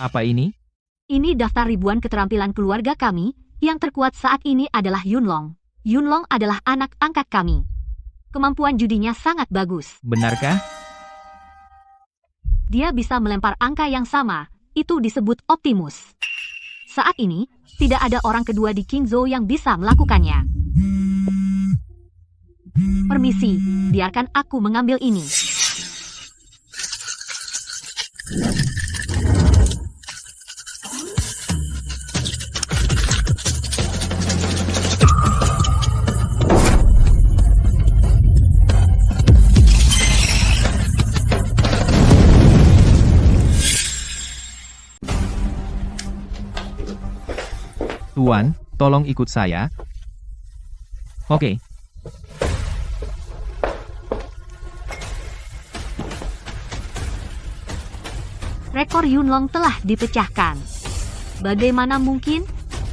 Apa ini? Ini daftar ribuan keterampilan keluarga kami. Yang terkuat saat ini adalah Yunlong. Yunlong adalah anak angkat kami. Kemampuan judinya sangat bagus. Benarkah? Dia bisa melempar angka yang sama. Itu disebut Optimus. Saat ini, tidak ada orang kedua di Qingzhou yang bisa melakukannya. Permisi, biarkan aku mengambil ini. Tuan, tolong ikut saya. Oke. Rekor Yunlong telah dipecahkan. Bagaimana mungkin?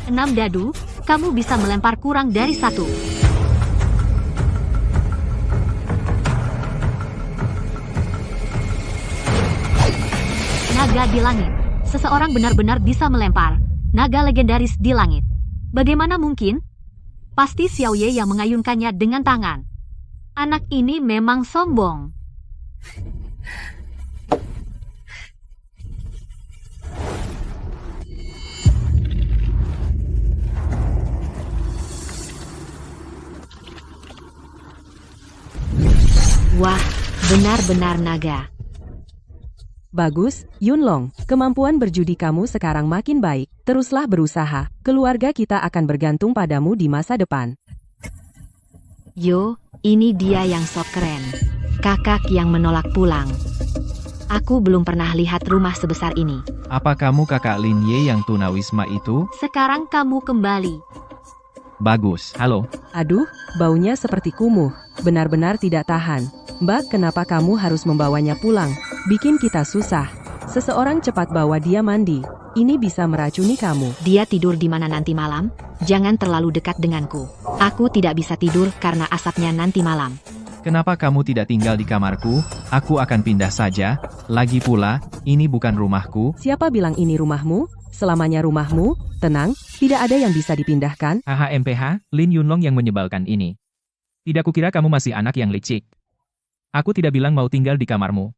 6 dadu, kamu bisa melempar kurang dari 1. Naga di langit. Seseorang benar-benar bisa melempar naga legendaris di langit. Bagaimana mungkin? Pasti Xiao Ye yang mengayunkannya dengan tangan. Anak ini memang sombong. Wah, benar-benar naga. Bagus, Yunlong. Kemampuan berjudi kamu sekarang makin baik. Teruslah berusaha. Keluarga kita akan bergantung padamu di masa depan. Yo, ini dia yang sok keren. Kakak yang menolak pulang. Aku belum pernah lihat rumah sebesar ini. Apa kamu kakak Lin Ye yang tunawisma itu? Sekarang kamu kembali. Bagus. Halo. Aduh, baunya seperti kumuh. Benar-benar tidak tahan. Mbak, kenapa kamu harus membawanya pulang? Bikin kita susah. Seseorang cepat bawa dia mandi. Ini bisa meracuni kamu. Dia tidur di mana nanti malam? Jangan terlalu dekat denganku. Aku tidak bisa tidur karena asapnya nanti malam. Kenapa kamu tidak tinggal di kamarku? Aku akan pindah saja. Lagi pula, ini bukan rumahku. Siapa bilang ini rumahmu? Selamanya rumahmu? Tenang, tidak ada yang bisa dipindahkan. HHMPH, Lin Yunlong yang menyebalkan ini. Tidak kukira kamu masih anak yang licik. Aku tidak bilang mau tinggal di kamarmu.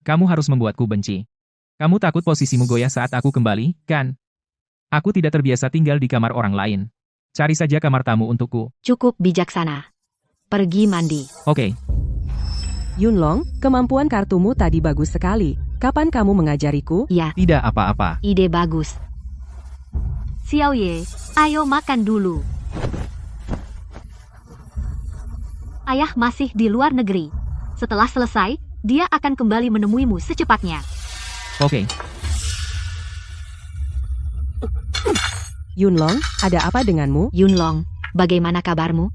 Kamu harus membuatku benci. Kamu takut posisimu goyah saat aku kembali, kan? Aku tidak terbiasa tinggal di kamar orang lain. Cari saja kamar tamu untukku. Cukup bijaksana. Pergi mandi. Oke. Yunlong, kemampuan kartumu tadi bagus sekali. Kapan kamu mengajariku? Ya, Tidak apa-apa. ide bagus. Xiao Ye, ayo makan dulu. Ayah masih di luar negeri. Setelah selesai, dia akan kembali menemuimu secepatnya. Oke. Yunlong, ada apa denganmu? Yunlong, bagaimana kabarmu?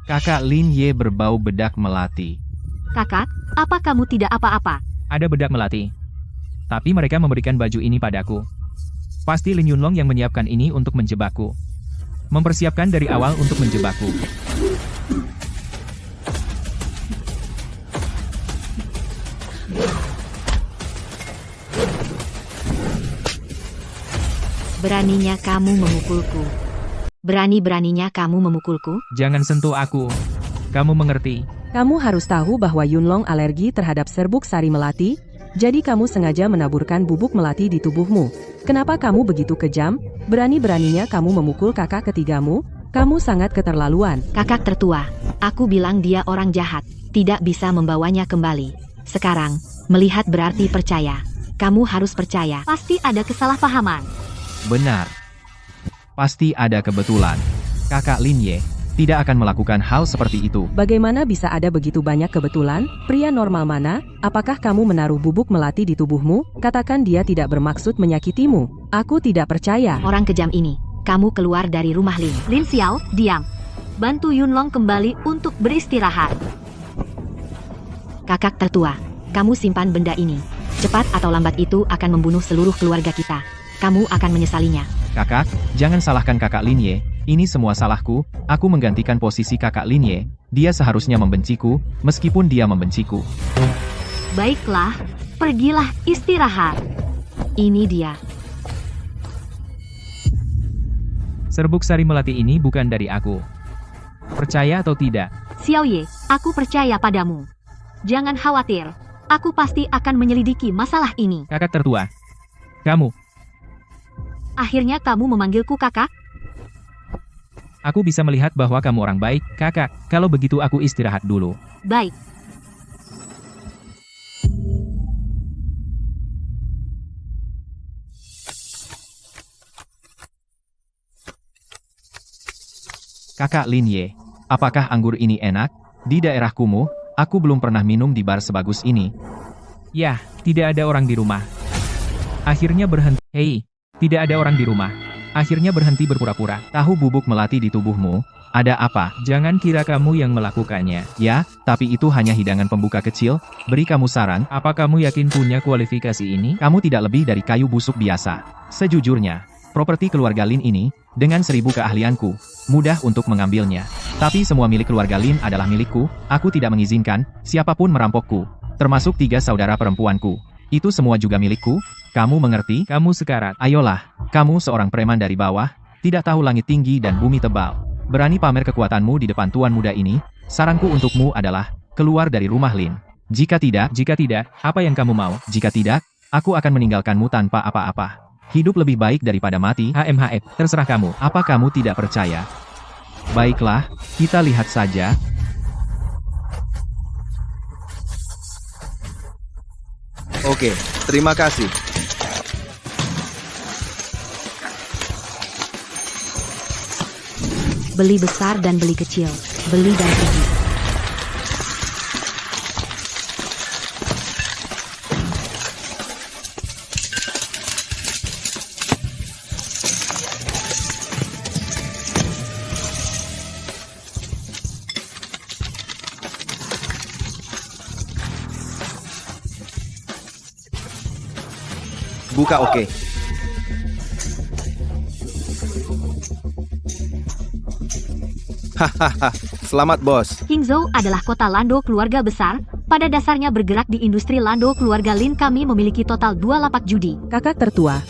Kakak Lin Ye berbau bedak melati. Kakak, apa kamu tidak apa-apa? Ada bedak melati. Tapi mereka memberikan baju ini padaku. Pasti Lin Yunlong yang menyiapkan ini untuk menjebakku. Mempersiapkan dari awal untuk menjebakku. Beraninya kamu memukulku. Berani-beraninya kamu memukulku? Jangan sentuh aku. Kamu mengerti? Kamu harus tahu bahwa Yunlong alergi terhadap serbuk sari melati, jadi kamu sengaja menaburkan bubuk melati di tubuhmu. Kenapa kamu begitu kejam? Berani-beraninya kamu memukul kakak ketigamu? Kamu sangat keterlaluan. Kakak tertua, aku bilang dia orang jahat, tidak bisa membawanya kembali. Sekarang, melihat berarti percaya. Kamu harus percaya. Pasti ada kesalahpahaman. Benar. Pasti ada kebetulan. Kakak Lin Ye tidak akan melakukan hal seperti itu. Bagaimana bisa ada begitu banyak kebetulan? Pria normal mana? Apakah kamu menaruh bubuk melati di tubuhmu? Katakan dia tidak bermaksud menyakitimu. Aku tidak percaya. Orang kejam ini, kamu keluar dari rumah Lin. Lin Xiao, diam. Bantu Yunlong kembali untuk beristirahat. Kakak tertua, kamu simpan benda ini. Cepat atau lambat itu akan membunuh seluruh keluarga kita. Kamu akan menyesalinya. Kakak, jangan salahkan kakak Lin Ye. Ini semua salahku. Aku menggantikan posisi kakak Lin Ye. Dia seharusnya membenciku, meskipun dia membenciku. Baiklah, Pergilah istirahat. Ini dia. Serbuk sari melati ini bukan dari aku. Percaya atau tidak? Xiao Ye, aku percaya padamu. Jangan khawatir. Aku pasti akan menyelidiki masalah ini. Kakak tertua. Kamu. Akhirnya kamu memanggilku kakak? Aku bisa melihat bahwa kamu orang baik, kakak. Kalau begitu aku istirahat dulu. Baik. Kakak Lin Ye, apakah anggur ini enak? Di daerah kumuh, aku belum pernah minum di bar sebagus ini. Yah, tidak ada orang di rumah. Akhirnya berhenti. Hei, tidak ada orang di rumah. Akhirnya berhenti berpura-pura. Tahu bubuk melati di tubuhmu? Ada apa? Jangan kira kamu yang melakukannya. Ya, tapi itu hanya hidangan pembuka kecil. Beri kamu saran, Apa kamu yakin punya kualifikasi ini? kamu tidak lebih dari kayu busuk biasa. Sejujurnya, properti keluarga Lin ini, dengan 1000 keahlianku, mudah untuk mengambilnya. Tapi semua milik keluarga Lin adalah milikku, aku tidak mengizinkan siapapun merampokku, termasuk 3 saudara perempuanku. Itu semua juga milikku, kamu mengerti? Kamu sekarat. Ayolah, kamu seorang preman dari bawah, tidak tahu langit tinggi dan bumi tebal. Berani pamer kekuatanmu di depan tuan muda ini, saranku untukmu adalah, keluar dari rumah Lin. Jika tidak, Apa yang kamu mau? jika tidak, aku akan meninggalkanmu tanpa apa-apa. Hidup lebih baik daripada mati. HMHF, terserah kamu. Apa kamu tidak percaya? Baiklah, kita lihat saja. Oke, terima kasih. Beli besar dan beli kecil. Beli dan pergi. Buka oke. Hahaha, selamat bos. Qingzhou adalah kota Lando keluarga besar. Pada dasarnya bergerak di industri Lando keluarga Lin. Kami memiliki total 2 lapak judi. Kakak tertua,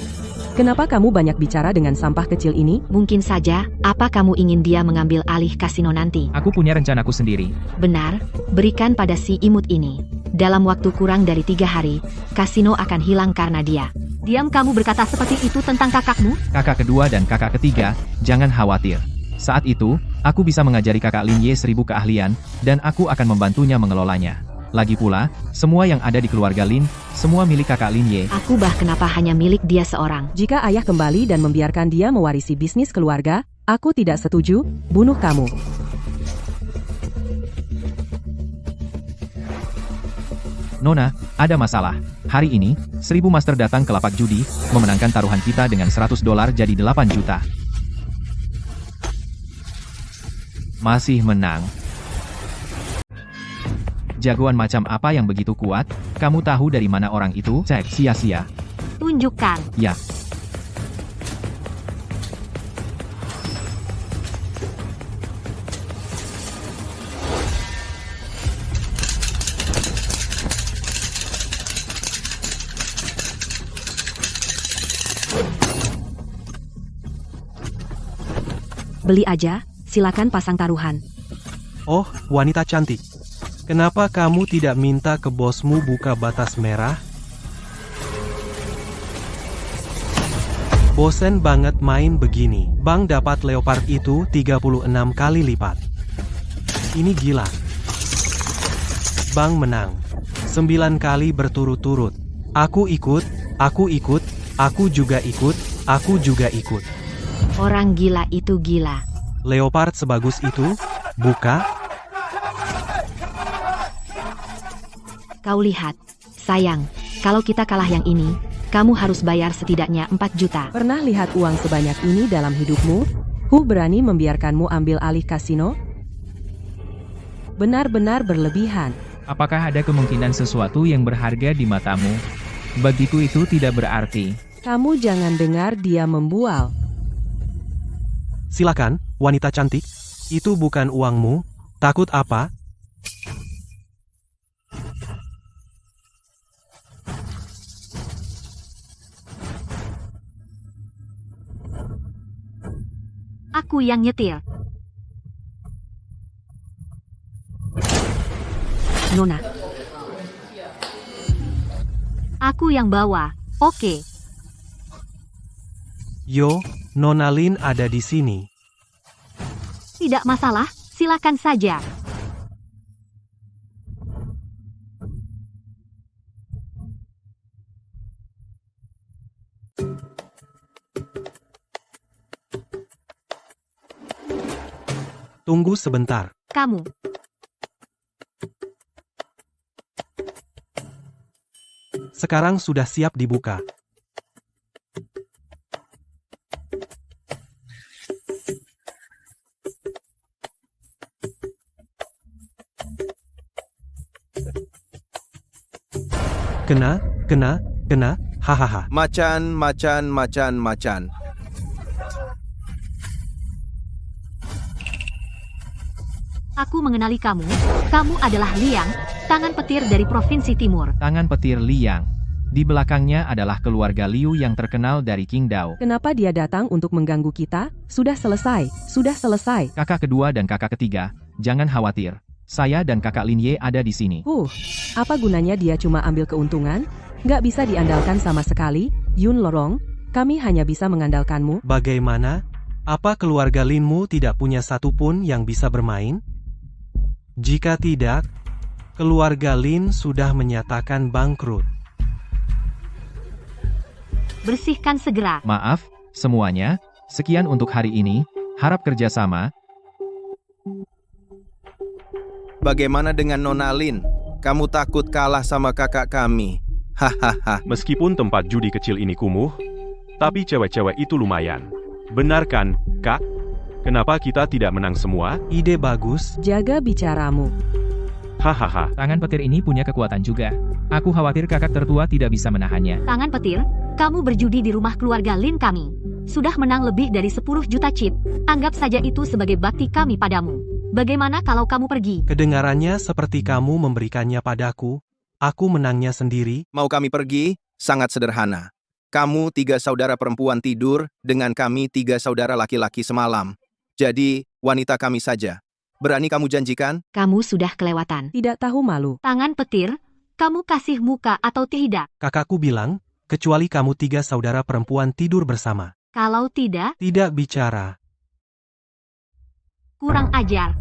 kenapa kamu banyak bicara dengan sampah kecil ini? Mungkin saja, apa kamu ingin dia mengambil alih kasino nanti? Aku punya rencanaku sendiri. Benar, berikan pada si imut ini. Dalam waktu kurang dari 3 hari, kasino akan hilang karena dia. Diam, kamu berkata seperti itu tentang kakakmu? Kakak kedua dan kakak ketiga, jangan khawatir. Saat itu, aku bisa mengajari kakak Lin Ye 1000 keahlian, dan aku akan membantunya mengelolanya. Lagi pula, semua yang ada di keluarga Lin, semua milik kakak Lin Ye. Aku kenapa hanya milik dia seorang? Jika ayah kembali dan membiarkan dia mewarisi bisnis keluarga, aku tidak setuju, bunuh kamu. Nona, ada masalah. Hari ini, 1000 master datang ke lapak judi, memenangkan taruhan kita dengan $100 jadi 8 juta. Masih menang. Jagoan macam apa yang begitu kuat? Kamu tahu dari mana orang itu? Cek, sia-sia. Tunjukkan. Ya. Beli aja, silakan pasang taruhan. Oh, wanita cantik. Kenapa kamu tidak minta ke bosmu buka batas merah? Bosen banget main begini. Bang dapat leopard itu 36 kali lipat. Ini gila. Bang menang. 9 kali berturut-turut. Aku ikut, aku ikut, aku juga ikut, aku juga ikut. Orang gila itu gila. Leopard sebagus itu? Buka? Kau lihat, sayang, kalau kita kalah yang ini, kamu harus bayar setidaknya 4 juta. Pernah lihat uang sebanyak ini dalam hidupmu? Hu berani membiarkanmu ambil alih kasino? Benar-benar berlebihan. Apakah ada kemungkinan sesuatu yang berharga di matamu? Bagiku itu tidak berarti. Kamu jangan dengar dia membual. Silakan, wanita cantik. Itu bukan uangmu. Takut apa? Aku yang nyetir. Nona, Aku yang bawa. Oke. Yo, Nona Lin ada di sini. Tidak masalah, silakan saja. Tunggu sebentar. Kamu. Sekarang sudah siap dibuka. Kena, hahaha. Macan. Aku mengenali kamu. Kamu adalah Liang, tangan petir dari Provinsi Timur. Tangan petir Liang. Di belakangnya adalah keluarga Liu yang terkenal dari Qingdao. kenapa dia datang untuk mengganggu kita? Sudah selesai. Kakak kedua dan kakak ketiga, jangan khawatir. Saya dan kakak Lin Ye ada di sini. Apa gunanya dia cuma ambil keuntungan? Nggak bisa diandalkan sama sekali, Yun Lorong. Kami hanya bisa mengandalkanmu. Bagaimana? Apa keluarga Linmu tidak punya satupun yang bisa bermain? Jika tidak, keluarga Lin sudah menyatakan bangkrut. Bersihkan segera. Maaf, semuanya. Sekian untuk hari ini. Harap kerjasama. Bagaimana dengan Nona Lin? Kamu takut kalah sama kakak kami? Hahaha. Meskipun tempat judi kecil ini kumuh, tapi cewek-cewek itu lumayan. Benar kan, Kak? Kenapa kita tidak menang semua? Ide bagus. Jaga bicaramu. Hahaha. Tangan petir ini punya kekuatan juga. Aku khawatir kakak tertua tidak bisa menahannya. Tangan petir, kamu berjudi di rumah keluarga Lin kami. Sudah menang lebih dari 10 juta chip. Anggap saja itu sebagai bakti kami padamu. Bagaimana kalau kamu pergi? Kedengarannya seperti kamu memberikannya padaku. Aku menangnya sendiri. Mau kami pergi? Sangat sederhana. Kamu 3 saudara perempuan tidur, dengan kami 3 saudara laki-laki semalam. Jadi, wanita kami saja. Berani kamu janjikan? Kamu sudah kelewatan. Tidak tahu malu. Tangan petir, kamu kasih muka atau tidak? Kakakku bilang, kecuali kamu 3 saudara perempuan tidur bersama. Kalau tidak, Tidak bicara. kurang ajar.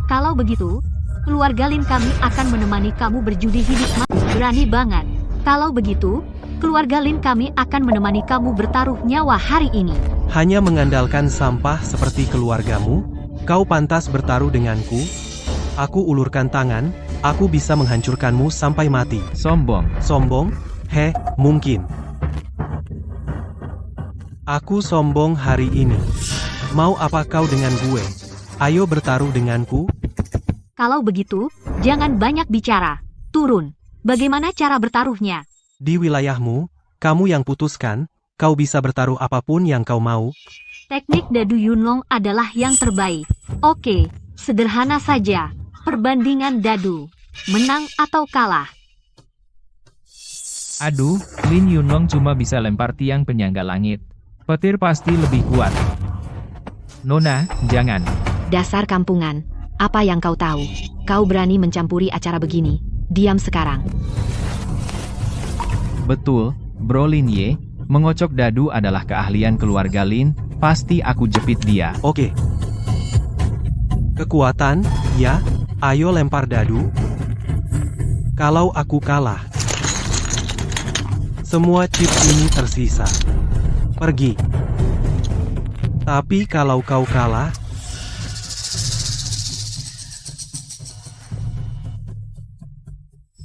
Kalau begitu, keluarga Lin kami akan menemani kamu berjudi hidup. Berani banget. Kalau begitu, keluarga Lin kami akan menemani kamu bertaruh nyawa hari ini. Hanya mengandalkan sampah seperti keluargamu, kau pantas bertaruh denganku. Aku ulurkan tangan, aku bisa menghancurkanmu sampai mati. Sombong. Sombong? Mungkin. Aku sombong hari ini. Mau apa kau dengan gue? Ayo bertaruh denganku. Kalau begitu, jangan banyak bicara. Turun. Bagaimana cara bertaruhnya? Di wilayahmu, kamu yang putuskan, kau bisa bertaruh apapun yang kau mau. Teknik Dadu Yunlong adalah yang terbaik. Oke, sederhana saja. Perbandingan dadu. Menang atau kalah. Aduh, Lin Yunlong cuma bisa lempar tiang penyangga langit. Petir pasti lebih kuat. Nona, jangan. Dasar kampungan. Apa yang kau tahu? Kau berani mencampuri acara begini. Diam sekarang. Betul, Bro Lin Ye. Mengocok dadu adalah keahlian keluarga Lin. Pasti aku jepit dia. Oke. Kekuatan, ya. Ayo lempar dadu. Kalau aku kalah, semua chip ini tersisa. Pergi. Tapi kalau kau kalah,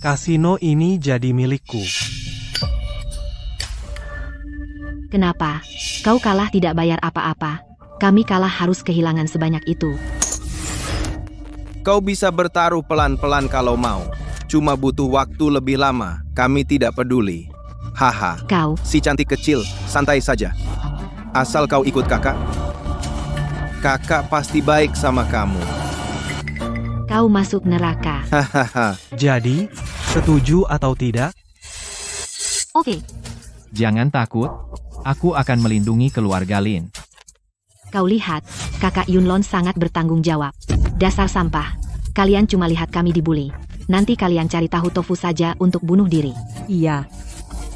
kasino ini jadi milikku. Kenapa? Kau kalah tidak bayar apa-apa. Kami kalah harus kehilangan sebanyak itu. Kau bisa bertaruh pelan-pelan kalau mau. Cuma butuh waktu lebih lama. Kami tidak peduli. Haha. Kau, Si cantik kecil, santai saja. Asal kau ikut kakak. Kakak pasti baik sama kamu. kau masuk neraka. Hahaha. Jadi, setuju atau tidak? Oke, Jangan takut. Aku akan melindungi keluarga Lin. Kau lihat, kakak Yunlong sangat bertanggung jawab. Dasar sampah. Kalian cuma lihat kami dibully. Nanti kalian cari tahu tofu saja untuk bunuh diri. Iya.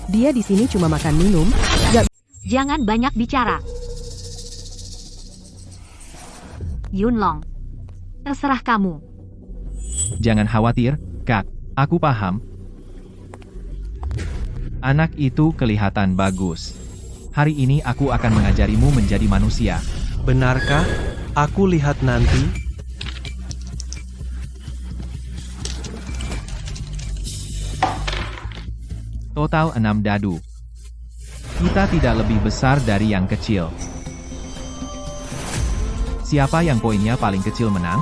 Dia di sini cuma makan minum, gak Jangan banyak bicara. Yunlong. Terserah kamu. Jangan khawatir, Kak. Aku paham. Anak itu kelihatan bagus. Hari ini aku akan mengajarimu menjadi manusia. Benarkah? Aku lihat nanti. Total 6 dadu. Kita tidak lebih besar dari yang kecil. Siapa yang poinnya paling kecil menang?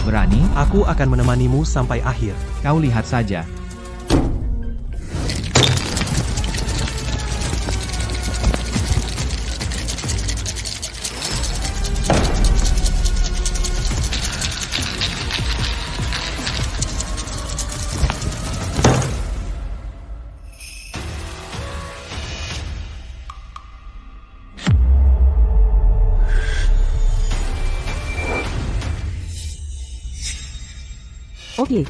Berani? Aku akan menemanimu sampai akhir. Kau lihat saja. Oke.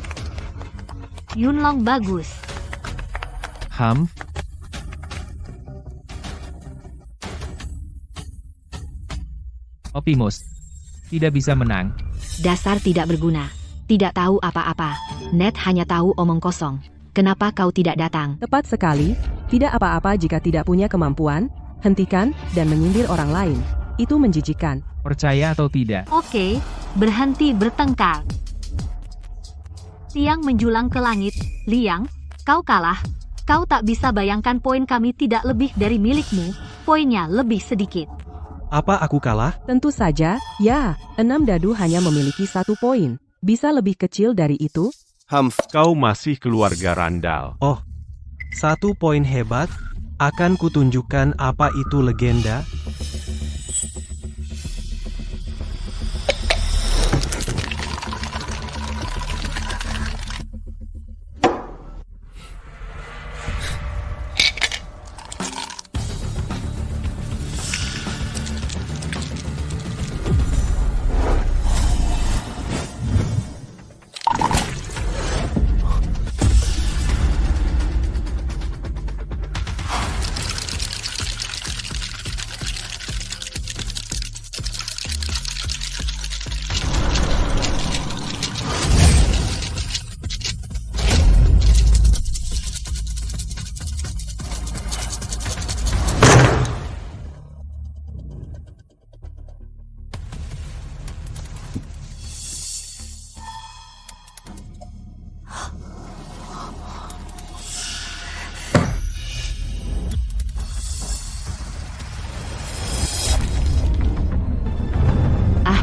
Yunlong bagus. Optimus. Tidak bisa menang. Dasar tidak berguna. Tidak tahu apa-apa. Ned hanya tahu omong kosong. Kenapa kau tidak datang? Tepat sekali. Tidak apa-apa jika tidak punya kemampuan. Hentikan dan menyindir orang lain. Itu menjijikkan. Percaya atau tidak? Oke, berhenti bertengkar. Tiang menjulang ke langit. Liang, kau kalah. Kau tak bisa bayangkan poin kami tidak lebih dari milikmu. Poinnya lebih sedikit. Apa aku kalah? Tentu saja, ya. 6 dadu hanya memiliki 1 poin. Bisa lebih kecil dari itu? Kau masih keluarga Randall. Oh, 1 poin hebat. Akan kutunjukkan apa itu legenda.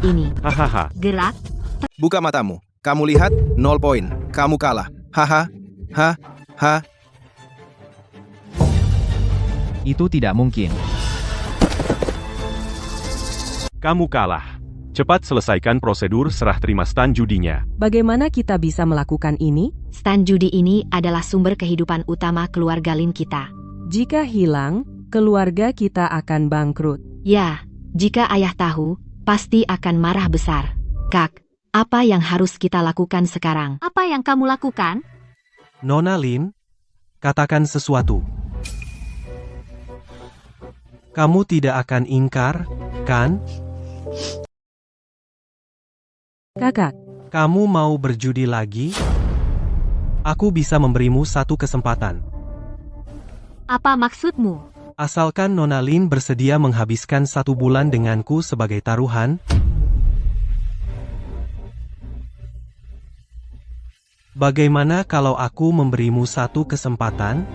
Ini. Hahaha. Gerak. Buka matamu. Kamu lihat, 0 poin. Kamu kalah. Haha. Ha. Itu tidak mungkin. Kamu kalah. Cepat selesaikan prosedur serah terima stand judinya. Bagaimana kita bisa melakukan ini? Stand judi ini adalah sumber kehidupan utama keluarga Lin kita. Jika hilang, keluarga kita akan bangkrut. Ya, jika ayah tahu, pasti akan marah besar. Kak, apa yang harus kita lakukan sekarang? Apa yang kamu lakukan? Nona Lin, katakan sesuatu. Kamu tidak akan ingkar, kan? Kakak, Kamu mau berjudi lagi? Aku bisa memberimu 1 kesempatan. Apa maksudmu? Asalkan Nona Lin bersedia menghabiskan 1 bulan denganku sebagai taruhan. Bagaimana kalau aku memberimu 1 kesempatan?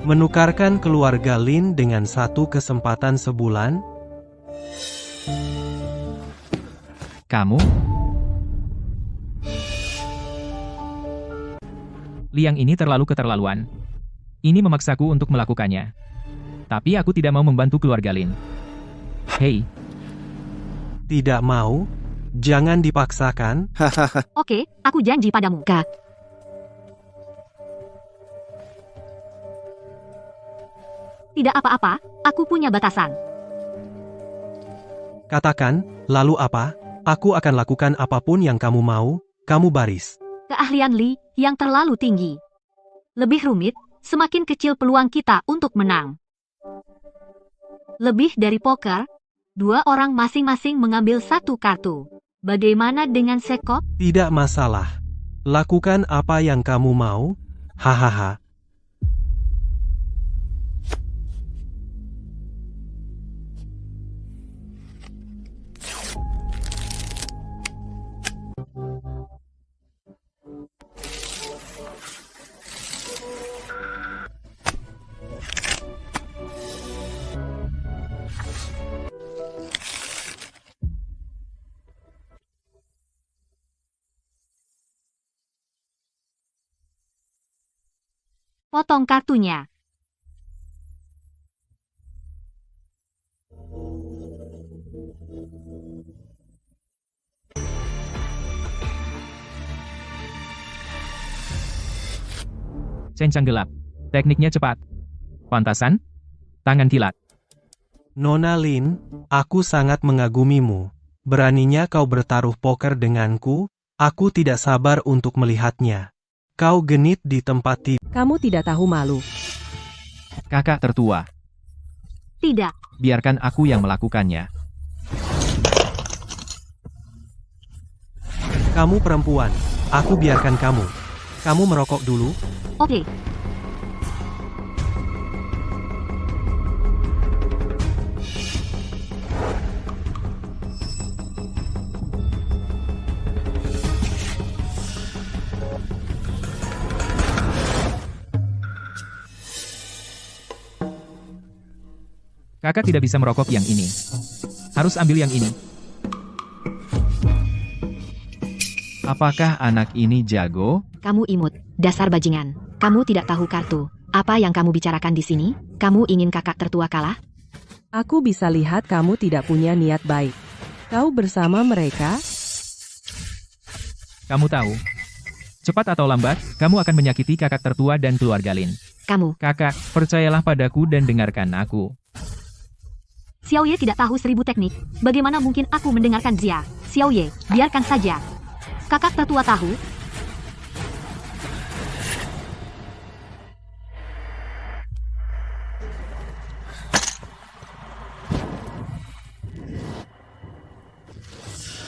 Menukarkan keluarga Lin dengan 1 kesempatan sebulan? Kamu? Liang ini terlalu keterlaluan. Ini memaksaku untuk melakukannya. Tapi aku tidak mau membantu keluarga Lin. Hei, Tidak mau? Jangan dipaksakan. Oke, aku janji padamu. Kak, tidak apa-apa, Aku punya batasan. Katakan, lalu apa? Aku akan lakukan apapun yang kamu mau, kamu baris. Keahlian Li yang terlalu tinggi. Lebih rumit, semakin kecil peluang kita untuk menang. Lebih dari poker, dua orang masing-masing mengambil satu kartu. Bagaimana dengan sekop? Tidak masalah. Lakukan apa yang kamu mau. Hahaha. Potong kartunya. Cencang gelap. Tekniknya cepat. Pantasan? Tangan kilat. Nona Lin, aku sangat mengagumimu. Beraninya kau bertaruh poker denganku, aku tidak sabar untuk melihatnya. Kau genit di tempat tidur. Kamu tidak tahu malu. Kakak tertua, Tidak. biarkan aku yang melakukannya. Kamu perempuan, aku biarkan kamu. Kamu merokok dulu. Oke. Kakak tidak bisa merokok yang ini. Harus ambil yang ini. Apakah anak ini jago? Kamu imut, dasar bajingan. Kamu tidak tahu kartu. Apa yang kamu bicarakan di sini? Kamu ingin kakak tertua kalah? Aku bisa lihat kamu tidak punya niat baik. Kau bersama mereka? Kamu tahu. Cepat atau lambat, kamu akan menyakiti kakak tertua dan keluarga Lin. Kamu, Kakak, percayalah padaku dan dengarkan aku. Xiao Ye tidak tahu 1000 teknik. Bagaimana mungkin aku mendengarkan Zia? Xiao Ye, biarkan saja. Kakak tertua tahu.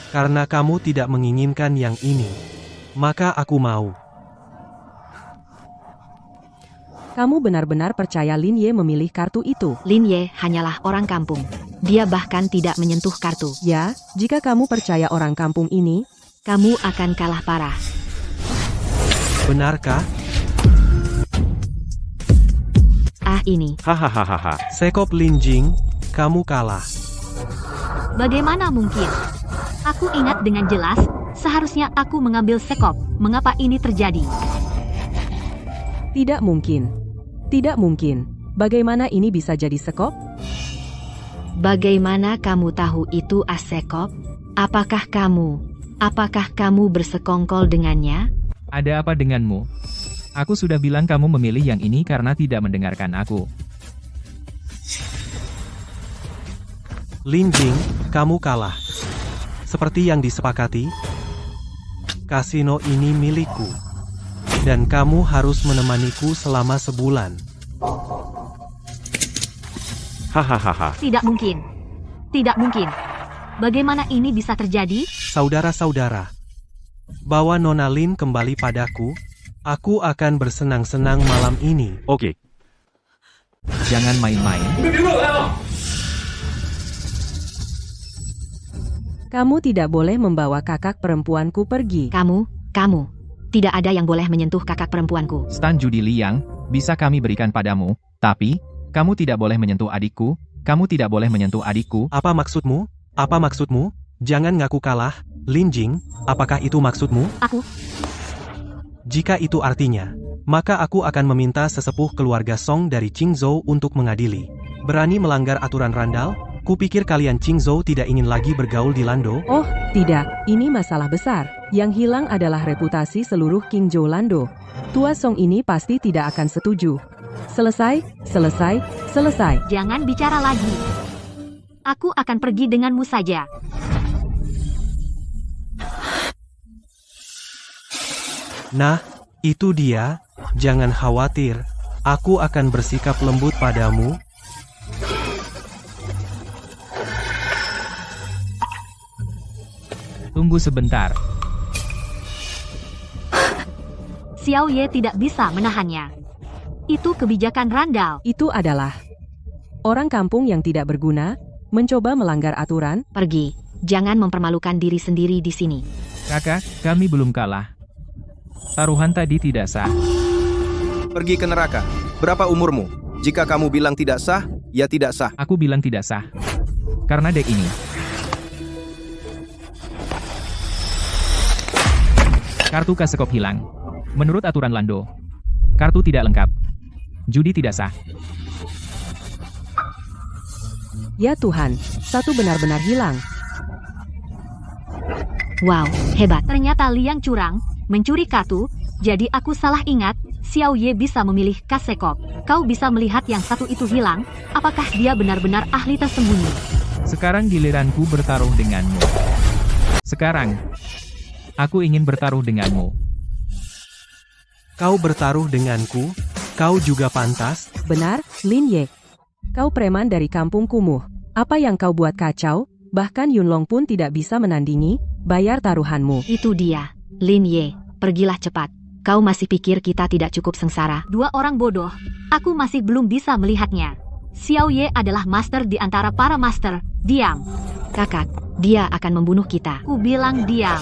Karena kamu tidak menginginkan yang ini, maka aku mau. Kamu benar-benar percaya Lin Ye memilih kartu itu? Lin Ye hanyalah orang kampung. Dia bahkan tidak menyentuh kartu. Ya, jika kamu percaya orang kampung ini, Kamu akan kalah parah. Benarkah? Ah ini, Hahaha. Sekop Lin Jing, kamu kalah. Bagaimana mungkin? Aku ingat dengan jelas, seharusnya aku mengambil sekop. Mengapa ini terjadi? tidak mungkin. Tidak mungkin. Bagaimana ini bisa jadi sekop? bagaimana kamu tahu itu Asekop? Apakah kamu bersekongkol dengannya? Ada apa denganmu? Aku sudah bilang kamu memilih yang ini karena tidak mendengarkan aku. Lin Jing, kamu kalah. Seperti yang disepakati, kasino ini milikku. Dan kamu harus menemaniku selama sebulan. Hahaha. Tidak mungkin. Tidak mungkin. Bagaimana ini bisa terjadi? Saudara-saudara, bawa Nona Lin kembali padaku. Aku akan bersenang-senang malam ini. Oke. Jangan main-main. Kamu tidak boleh membawa kakak perempuanku pergi. Kamu. Tidak ada yang boleh menyentuh kakak perempuanku. Stan judi liang, bisa kami berikan padamu, tapi, kamu tidak boleh menyentuh adikku, kamu tidak boleh menyentuh adikku. Apa maksudmu? Apa maksudmu? Jangan ngaku kalah. Lin Jing, apakah itu maksudmu? Aku. Jika itu artinya, maka aku akan meminta sesepuh keluarga Song dari Qingzhou untuk mengadili. Berani melanggar aturan randal? Kupikir kalian Qingzhou tidak ingin lagi bergaul di Lando. Oh, tidak. Ini masalah besar. Yang hilang adalah reputasi seluruh Qingzhou Lando. Tua Song ini pasti tidak akan setuju. Selesai. Selesai. Jangan bicara lagi. Aku akan pergi denganmu saja. Nah, itu dia. Jangan khawatir. Aku akan bersikap lembut padamu. Tunggu sebentar. Xiao Ye tidak bisa menahannya. Itu kebijakan Randall. Itu adalah orang kampung yang tidak berguna, mencoba melanggar aturan. Pergi. Jangan mempermalukan diri sendiri di sini. Kakak, kami belum kalah. Taruhan tadi tidak sah. Pergi ke neraka. Berapa umurmu? Jika kamu bilang tidak sah, ya tidak sah. Aku bilang tidak sah. Karena dek ini. Kartu Kasekop hilang. Menurut aturan Lando, kartu tidak lengkap. Judi tidak sah. Ya Tuhan, satu benar-benar hilang. Wow, hebat. Ternyata Liang curang, mencuri kartu, jadi aku salah ingat, Xiao Ye bisa memilih Kasekop. Kau bisa melihat yang satu itu hilang, apakah dia benar-benar ahli tersembunyi? Sekarang giliranku bertaruh denganmu. Sekarang, aku ingin bertaruh denganmu. Kau bertaruh denganku, kau juga pantas. Benar, Lin Ye. Kau preman dari kampung kumuh. Apa yang kau buat kacau? Bahkan Yunlong pun tidak bisa menandingi. Bayar taruhanmu. Itu dia. Lin Ye, pergilah cepat. Kau masih pikir kita tidak cukup sengsara? Dua orang bodoh, aku masih belum bisa melihatnya. Xiao Ye adalah master di antara para master. Diam. Kakak, dia akan membunuh kita. Ku bilang diam.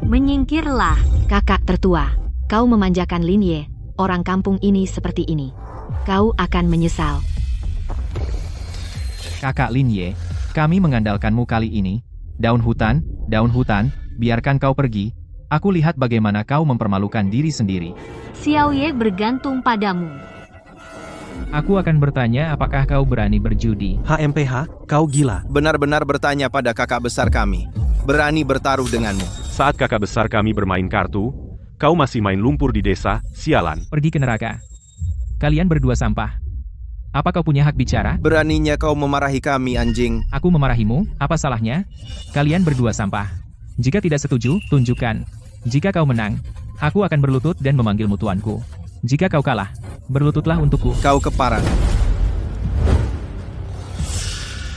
Menyingkirlah. Kakak tertua, kau memanjakan Lin Ye, orang kampung ini seperti ini. Kau akan menyesal. Kakak Lin Ye, kami mengandalkanmu kali ini. Daun hutan, biarkan kau pergi. Aku lihat bagaimana kau mempermalukan diri sendiri. Xiao Ye bergantung padamu. Aku akan bertanya apakah kau berani berjudi. HMPH, kau gila. Benar-benar bertanya pada kakak besar kami. Berani bertaruh denganmu. Saat kakak besar kami bermain kartu, kau masih main lumpur di desa, sialan. Pergi ke neraka. Kalian berdua sampah. Apa kau punya hak bicara? Beraninya kau memarahi kami, anjing. Aku memarahimu, apa salahnya? Kalian berdua sampah. Jika tidak setuju, tunjukkan. Jika kau menang, aku akan berlutut dan memanggilmu tuanku. Jika kau kalah, berlututlah untukku. Kau keparat.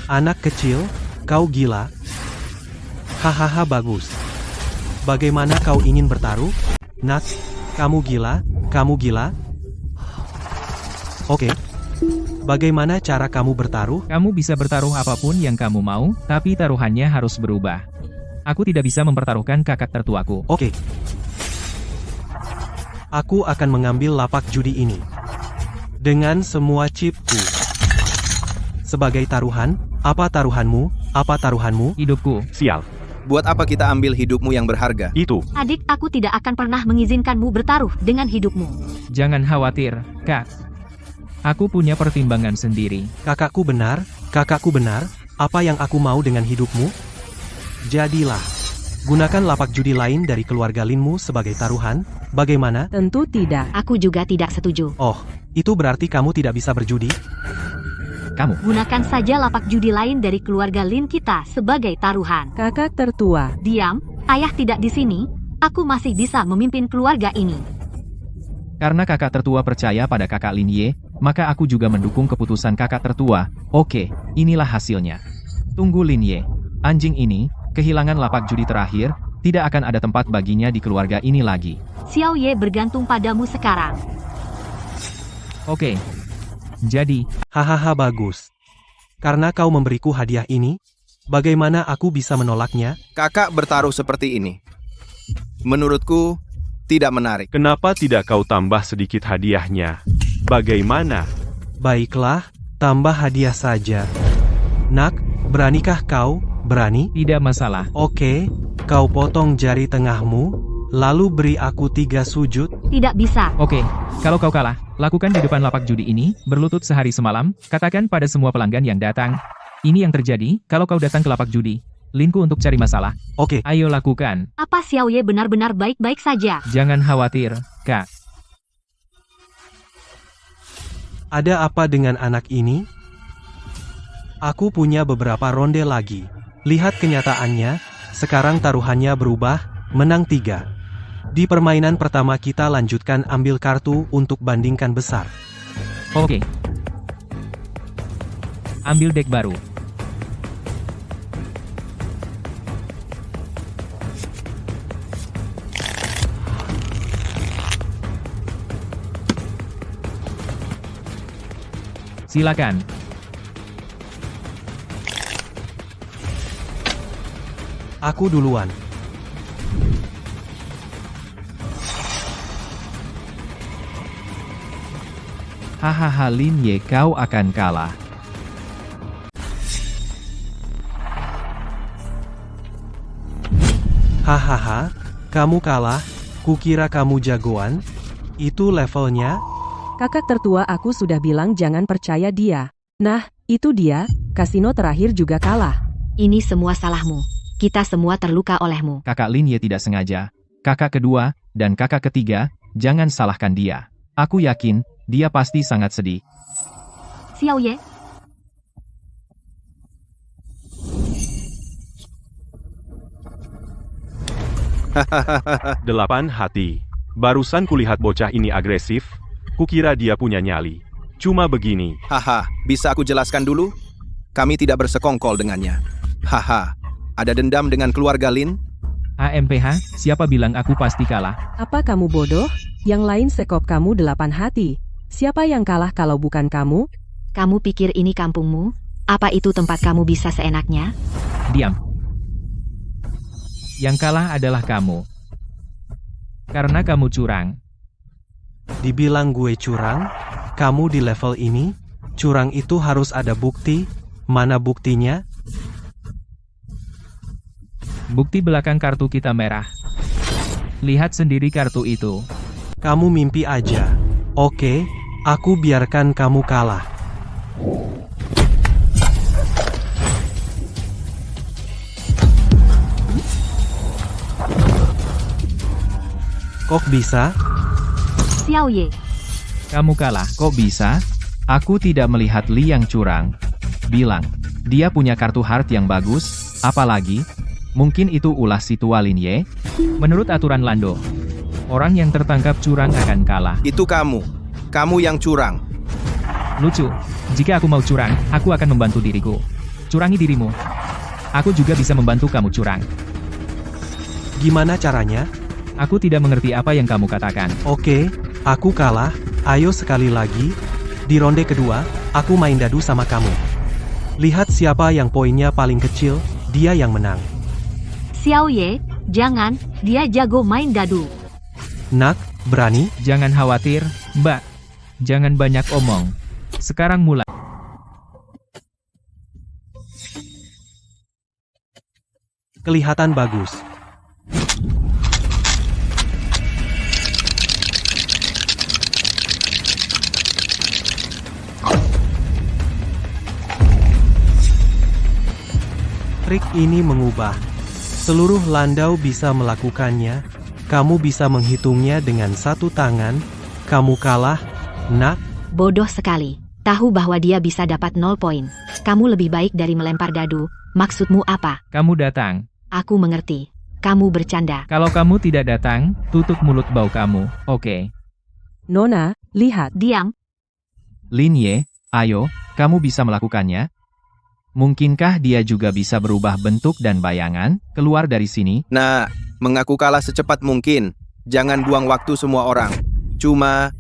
Anak kecil, kau gila. Hahaha bagus. Bagaimana kau ingin bertaruh? Nak, kamu gila, kamu gila. Oke. Bagaimana cara kamu bertaruh? Kamu bisa bertaruh apapun yang kamu mau, tapi taruhannya harus berubah. Aku tidak bisa mempertaruhkan kakak tertuaku. Oke. Aku akan mengambil lapak judi ini. Dengan semua chipku. Sebagai taruhan, apa taruhanmu? Apa taruhanmu? Hidupku. Sial. Buat apa kita ambil hidupmu yang berharga? Itu. Adik, aku tidak akan pernah mengizinkanmu bertaruh dengan hidupmu. Jangan khawatir, Kak. Aku punya pertimbangan sendiri. Kakakku benar, apa yang aku mau dengan hidupmu? Jadilah. Gunakan lapak judi lain dari keluarga Linmu sebagai taruhan, bagaimana? Tentu tidak. Aku juga tidak setuju. Oh, itu berarti kamu tidak bisa berjudi? Kamu. Gunakan saja lapak judi lain dari keluarga Lin kita sebagai taruhan. Kakak tertua. Diam, ayah tidak di sini, aku masih bisa memimpin keluarga ini. Karena kakak tertua percaya pada kakak Lin Ye, maka aku juga mendukung keputusan kakak tertua. Oke, inilah hasilnya. Tunggu Lin Ye. Anjing ini, kehilangan lapak judi terakhir, tidak akan ada tempat baginya di keluarga ini lagi. Xiao Ye bergantung padamu sekarang. Oke. Jadi, Hahaha bagus. Karena kau memberiku hadiah ini, bagaimana aku bisa menolaknya? Kakak bertaruh seperti ini. Menurutku, tidak menarik. Kenapa tidak kau tambah sedikit hadiahnya? Bagaimana? Baiklah, tambah hadiah saja. Nak, beranikah kau? Berani? tidak masalah. Oke, kau potong jari tengahmu, lalu beri aku 3 sujud. Tidak bisa. Oke, kalau kau kalah, lakukan di depan lapak judi ini, berlutut sehari semalam, katakan pada semua pelanggan yang datang. Ini yang terjadi, kalau kau datang ke lapak judi. Linku untuk cari masalah. Oke, Ayo lakukan. Apa Xiao Ye benar-benar baik-baik saja? Jangan khawatir, Kak. Ada apa dengan anak ini? Aku punya beberapa ronde lagi. Lihat kenyataannya, sekarang taruhannya berubah, menang 3. Di permainan pertama kita lanjutkan ambil kartu untuk bandingkan besar. Oke. Ambil deck baru. Silakan. Aku duluan. Hahaha Lin Ye, kau akan kalah. Hahaha, kamu kalah, kukira kamu jagoan. Itu levelnya? Kakak tertua, aku sudah bilang jangan percaya dia. Nah, itu dia, kasino terakhir juga kalah. Ini semua salahmu. Kita semua terluka olehmu. Kakak Lin Ye tidak sengaja. Kakak kedua, dan kakak ketiga, jangan salahkan dia. Aku yakin, dia pasti sangat sedih. Xiao Ye, 8 hati. Barusan kulihat bocah ini agresif, kukira dia punya nyali. Cuma begini. Haha, bisa aku jelaskan dulu? Kami tidak bersekongkol dengannya. Haha, ada dendam dengan keluarga Lin? AMPH, siapa bilang aku pasti kalah? Apa kamu bodoh? Yang lain sekop kamu 8 hati. Siapa yang kalah kalau bukan kamu? Kamu pikir ini kampungmu? Apa itu tempat kamu bisa seenaknya? Diam. Yang kalah adalah kamu. Karena kamu curang. Dibilang gue curang? Kamu di level ini? Curang itu harus ada bukti. Mana buktinya? Bukti belakang kartu kita merah. Lihat sendiri kartu itu. Kamu mimpi aja. Oke, aku biarkan kamu kalah. Kok bisa? Xiao Ye, Kamu kalah. Kok bisa? Aku tidak melihat Li yang curang. Bilang, dia punya kartu heart yang bagus, apalagi, mungkin itu ulah si tua Lin Ye? Menurut aturan Lando, orang yang tertangkap curang akan kalah. Itu kamu. Kamu yang curang. Lucu. Jika aku mau curang, aku akan membantu diriku. Curangi dirimu. Aku juga bisa membantu kamu curang. Gimana caranya? Aku tidak mengerti apa yang kamu katakan. Oke, aku kalah. Ayo sekali lagi. Di ronde kedua, aku main dadu sama kamu. Lihat siapa yang poinnya paling kecil, dia yang menang. Xiao Ye, jangan, dia jago main dadu. Nak, berani? Jangan khawatir, Mbak. Jangan banyak omong. Sekarang mulai. Kelihatan bagus. Trik ini mengubah. Seluruh landau bisa melakukannya. Kamu bisa menghitungnya dengan satu tangan. Kamu kalah, nak. Bodoh sekali. Tahu bahwa dia bisa dapat 0 poin. Kamu lebih baik dari melempar dadu. Maksudmu apa? Kamu datang. Aku mengerti. Kamu bercanda. Kalau kamu tidak datang, tutup mulut bau kamu, oke? Nona, lihat. Diam, Lin Ye, ayo, kamu bisa melakukannya? Mungkinkah dia juga bisa berubah bentuk dan bayangan, keluar dari sini? Nah, mengaku kalah secepat mungkin. Jangan buang waktu semua orang. Cuma...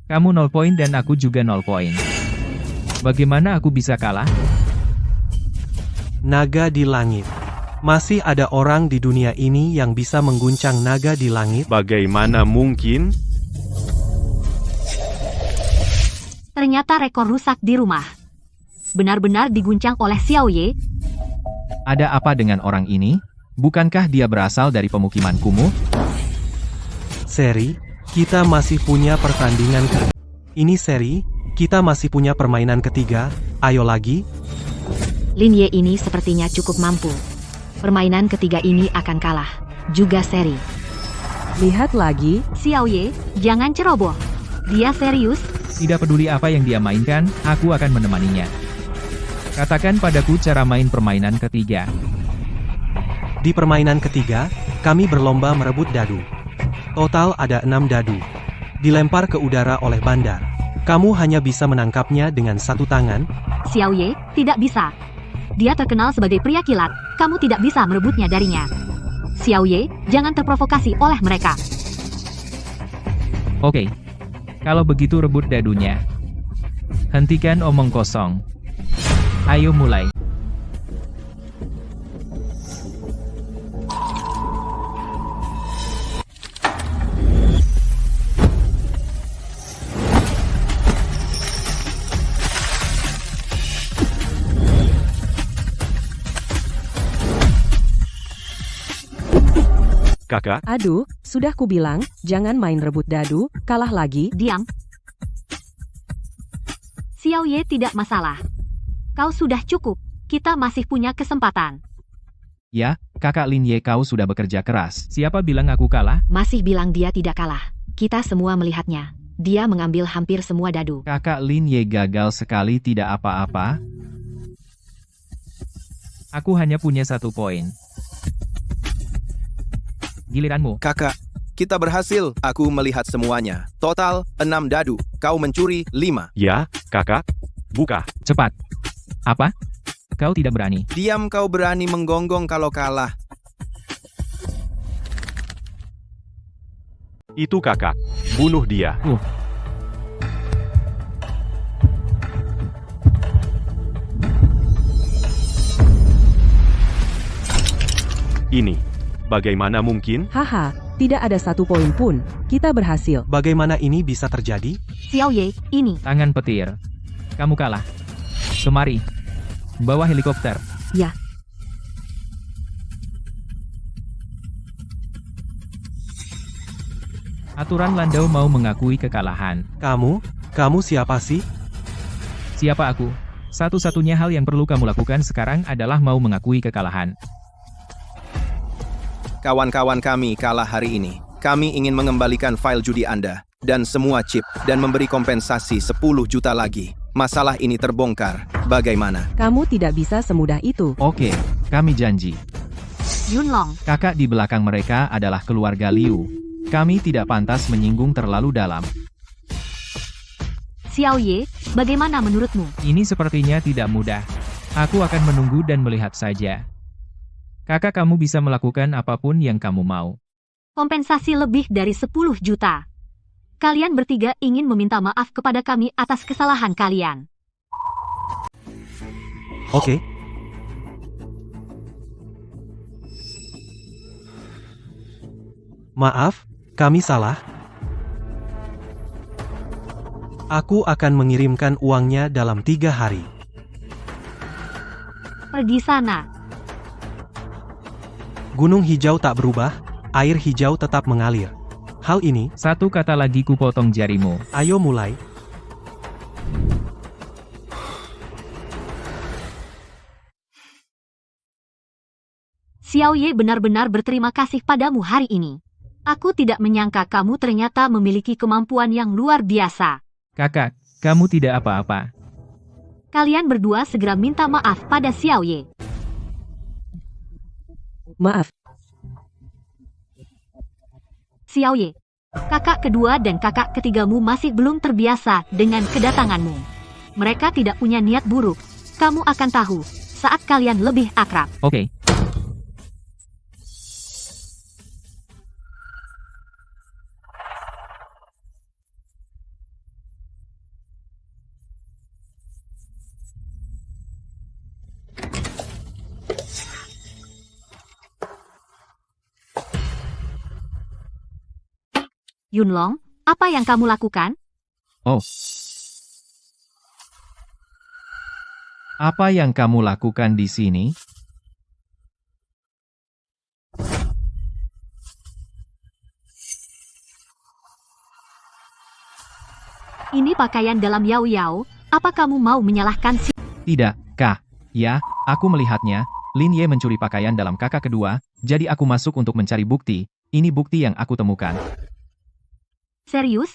Kamu 0 poin dan aku juga 0 poin. Bagaimana aku bisa kalah? Naga di langit. Masih ada orang di dunia ini yang bisa mengguncang naga di langit? Bagaimana mungkin? Ternyata rekor rusak di rumah. Benar-benar diguncang oleh Xiao Ye. Ada apa dengan orang ini? Bukankah dia berasal dari pemukiman kumuh? Seri, kita masih punya pertandingan Ini Seri, kita masih punya permainan ketiga, ayo lagi. Lin Ye ini sepertinya cukup mampu. Permainan ketiga ini akan kalah. Juga Seri. Lihat lagi, Xiao Ye, jangan ceroboh. Dia serius. Tidak peduli apa yang dia mainkan, aku akan menemaninya. Katakan padaku cara main permainan ketiga. Di permainan ketiga, kami berlomba merebut dadu. Total ada 6 dadu. Dilempar ke udara oleh bandar. Kamu hanya bisa menangkapnya dengan satu tangan. Xiao Ye, tidak bisa. Dia terkenal sebagai pria kilat, kamu tidak bisa merebutnya darinya. Xiao Ye, jangan terprovokasi oleh mereka. Oke. Kalau begitu rebut dadunya. Hentikan omong kosong. Ayo mulai. Kakak, aduh, sudah kubilang, jangan main rebut dadu, kalah lagi. Diam. Xiao Ye tidak masalah. Kau sudah cukup, kita masih punya kesempatan. Ya, kakak Lin Ye kau sudah bekerja keras. Siapa bilang aku kalah? Masih bilang dia tidak kalah. Kita semua melihatnya. Dia mengambil hampir semua dadu. Kakak Lin Ye gagal sekali tidak apa-apa. Aku hanya punya 1 poin. Giliranmu. Kakak, kita berhasil. Aku melihat semuanya. Total, 6 dadu. Kau mencuri 5. ya, kakak. Buka. Cepat. Apa? Kau tidak berani. Diam, kau berani menggonggong kalau kalah. Itu kakak. Bunuh dia. Ini. Bagaimana mungkin? Haha, tidak ada 1 poin pun, kita berhasil. Bagaimana ini bisa terjadi? Xiao Ye, ini. Tangan petir. Kamu kalah. Kemari. Bawa helikopter. Ya. Aturan Landau mau mengakui kekalahan. Kamu siapa sih? Siapa aku? Satu-satunya hal yang perlu kamu lakukan sekarang adalah mau mengakui kekalahan. Kawan-kawan kami kalah hari ini. Kami ingin mengembalikan file judi Anda dan semua chip dan memberi kompensasi 10 juta lagi. Masalah ini terbongkar. Bagaimana? Kamu tidak bisa semudah itu. Oke, kami janji. Yunlong, Kakak di belakang mereka adalah keluarga Liu. Kami tidak pantas menyinggung terlalu dalam. Xiao Ye, bagaimana menurutmu? Ini sepertinya tidak mudah. Aku akan menunggu dan melihat saja. Kakak, kamu bisa melakukan apapun yang kamu mau. Kompensasi lebih dari 10 juta. Kalian bertiga ingin meminta maaf kepada kami atas kesalahan kalian. Oke. Maaf, kami salah. Aku akan mengirimkan uangnya dalam 3 hari. Pergi sana. Gunung hijau tak berubah, air hijau tetap mengalir. Hal ini, 1 kata lagi ku potong jarimu. ayo mulai. Xiao Ye benar-benar berterima kasih padamu hari ini. Aku tidak menyangka kamu ternyata memiliki kemampuan yang luar biasa. Kakak, kamu tidak apa-apa. Kalian berdua segera minta maaf pada Xiao Ye. Maaf, Xiao Ye, kakak kedua dan kakak ketigamu masih belum terbiasa dengan kedatanganmu. Mereka tidak punya niat buruk. Kamu akan tahu saat kalian lebih akrab. Oke. Yunlong, apa yang kamu lakukan? Oh, Apa yang kamu lakukan di sini? Ini pakaian dalam Yao Yao, apa kamu mau menyalahkan si... Tidak, Kak. Ya, aku melihatnya. Lin Ye mencuri pakaian dalam kakak kedua, jadi aku masuk untuk mencari bukti. Ini bukti yang aku temukan. Serius?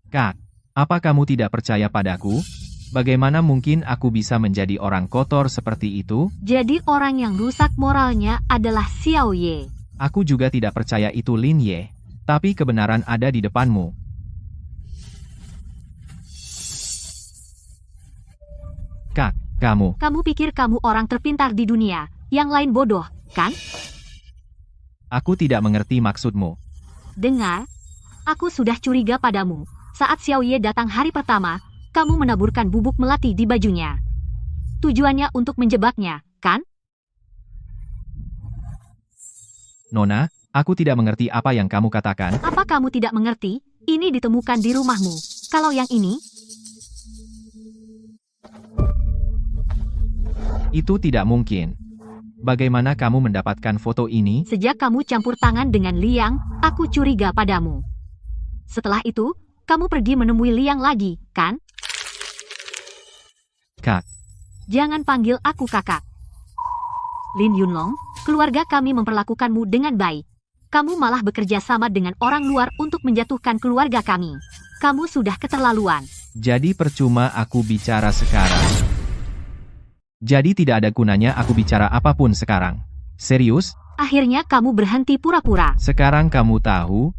Kak, apa kamu tidak percaya padaku? Bagaimana mungkin aku bisa menjadi orang kotor seperti itu? Jadi orang yang rusak moralnya adalah Xiao Ye. Aku juga tidak percaya itu Lin Ye. Tapi kebenaran ada di depanmu. Kak, kamu. Kamu pikir kamu orang terpintar di dunia, yang lain bodoh, kan? Aku tidak mengerti maksudmu. Dengar, aku sudah curiga padamu. Saat Xiao Ye datang hari pertama, kamu menaburkan bubuk melati di bajunya. Tujuannya untuk menjebaknya, kan? Nona, aku tidak mengerti apa yang kamu katakan. Apa kamu tidak mengerti? Ini ditemukan di rumahmu. Kalau yang ini, Itu tidak mungkin. Bagaimana kamu mendapatkan foto ini? sejak kamu campur tangan dengan Liang, aku curiga padamu. Setelah itu, kamu pergi menemui Liang lagi, kan? Kak, Jangan panggil aku kakak. Lin Yunlong, keluarga kami memperlakukanmu dengan baik. Kamu malah bekerja sama dengan orang luar untuk menjatuhkan keluarga kami. Kamu sudah keterlaluan. jadi percuma aku bicara sekarang. Jadi tidak ada gunanya aku bicara apapun sekarang. Serius? Akhirnya kamu berhenti pura-pura. Sekarang kamu tahu?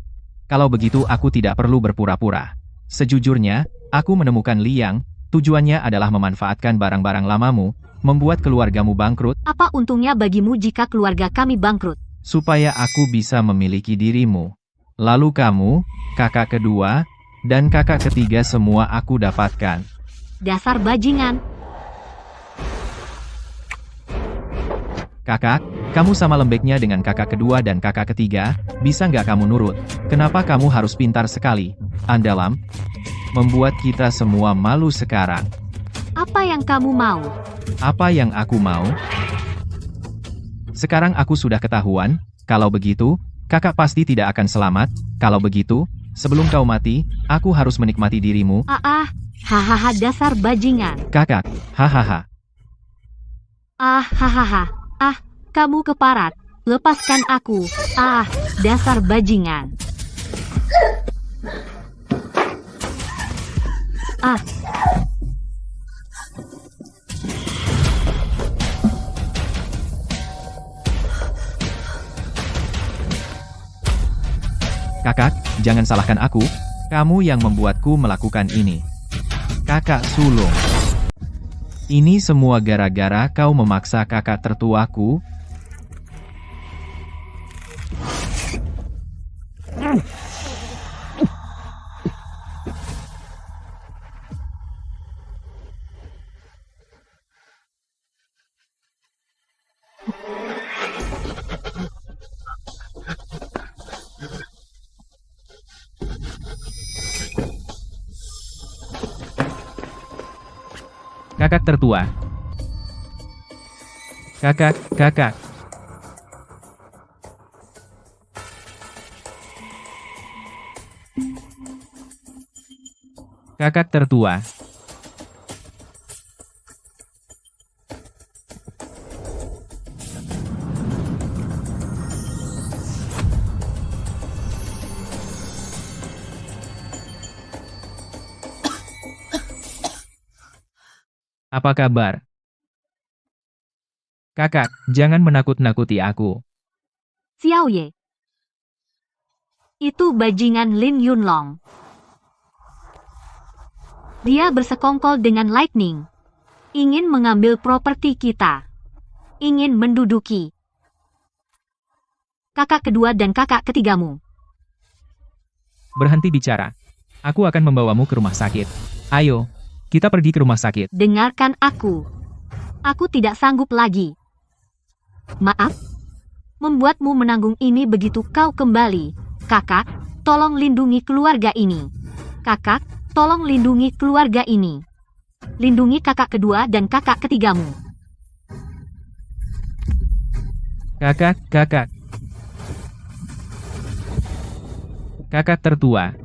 Kalau begitu aku tidak perlu berpura-pura. Sejujurnya, aku menemukan Liang, tujuannya adalah memanfaatkan barang-barang lamamu, membuat keluargamu bangkrut, Apa untungnya bagimu jika keluarga kami bangkrut? supaya aku bisa memiliki dirimu. Lalu kamu, kakak kedua, dan kakak ketiga semua aku dapatkan. Dasar bajingan. Kakak, kamu sama lembeknya dengan kakak kedua dan kakak ketiga, bisa nggak kamu nurut? Kenapa kamu harus pintar sekali? Andalam, membuat kita semua malu sekarang. Apa yang kamu mau? Apa yang aku mau? Sekarang aku sudah ketahuan, kalau begitu, kakak pasti tidak akan selamat. Kalau begitu, sebelum kau mati, aku harus menikmati dirimu. Hahaha dasar bajingan. Kakak, hahaha. Hahaha. Kamu keparat. Lepaskan aku. Dasar bajingan. Kakak, jangan salahkan aku. Kamu yang membuatku melakukan ini. Kakak sulung. Ini semua gara-gara kau memaksa kakak tertuaku. Kakak tertua. Kakak. Kakak tertua. Apa kabar? Kakak, jangan menakut-nakuti aku. Xiao Ye. Itu bajingan Lin Yunlong. Dia bersekongkol dengan Lightning. Ingin mengambil properti kita. Ingin menduduki kakak kedua dan kakak ketigamu. Berhenti bicara. Aku akan membawamu ke rumah sakit. Ayo, kita pergi ke rumah sakit. Dengarkan aku. Aku tidak sanggup lagi. Maaf. Membuatmu menanggung ini begitu kau kembali. Kakak, tolong lindungi keluarga ini. Kakak, tolong lindungi keluarga ini. lindungi kakak kedua dan kakak ketigamu. Kakak. Kakak tertua.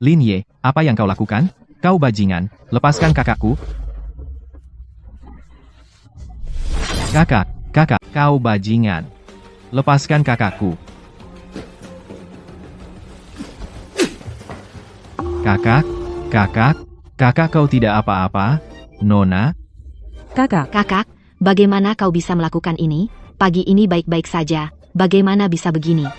Lin Ye, apa yang kau lakukan? Kau bajingan, lepaskan kakakku. Kakak, kau bajingan. Lepaskan kakakku. Kakak kau tidak apa-apa, Nona? Kakak, Kakak, bagaimana kau bisa melakukan ini? Pagi ini baik-baik saja. Bagaimana bisa begini?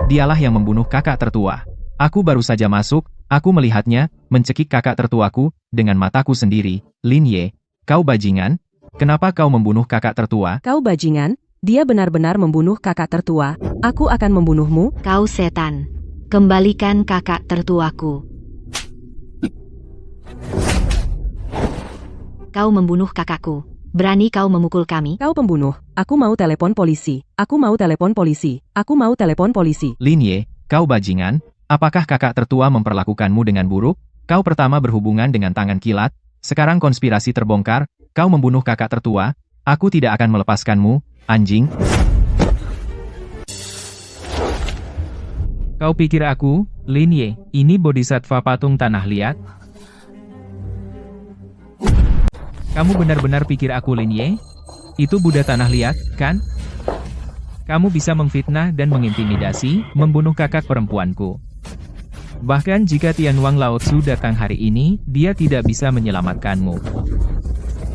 Dialah yang membunuh kakak tertua. Aku baru saja masuk, aku melihatnya, mencekik kakak tertuaku, dengan mataku sendiri. Lin Ye, kau bajingan? Kenapa kau membunuh kakak tertua? kau bajingan, dia benar-benar membunuh kakak tertua. Aku akan membunuhmu. Kau setan. Kembalikan kakak tertuaku. Kau membunuh kakakku. Berani kau memukul kami? Kau pembunuh. Aku mau telepon polisi. Aku mau telepon polisi. Aku mau telepon polisi. Lin Ye, kau bajingan? Apakah kakak tertua memperlakukanmu dengan buruk? Kau pertama berhubungan dengan tangan kilat, sekarang konspirasi terbongkar, kau membunuh kakak tertua, aku tidak akan melepaskanmu, anjing. Kau pikir aku, Lin Ye, ini bodhisattva patung tanah liat? Kamu benar-benar pikir aku Lin Ye? Itu Buddha tanah liat, kan? Kamu bisa memfitnah dan mengintimidasi, membunuh kakak perempuanku. Bahkan jika Tian Wang Laotsu datang hari ini, dia tidak bisa menyelamatkanmu.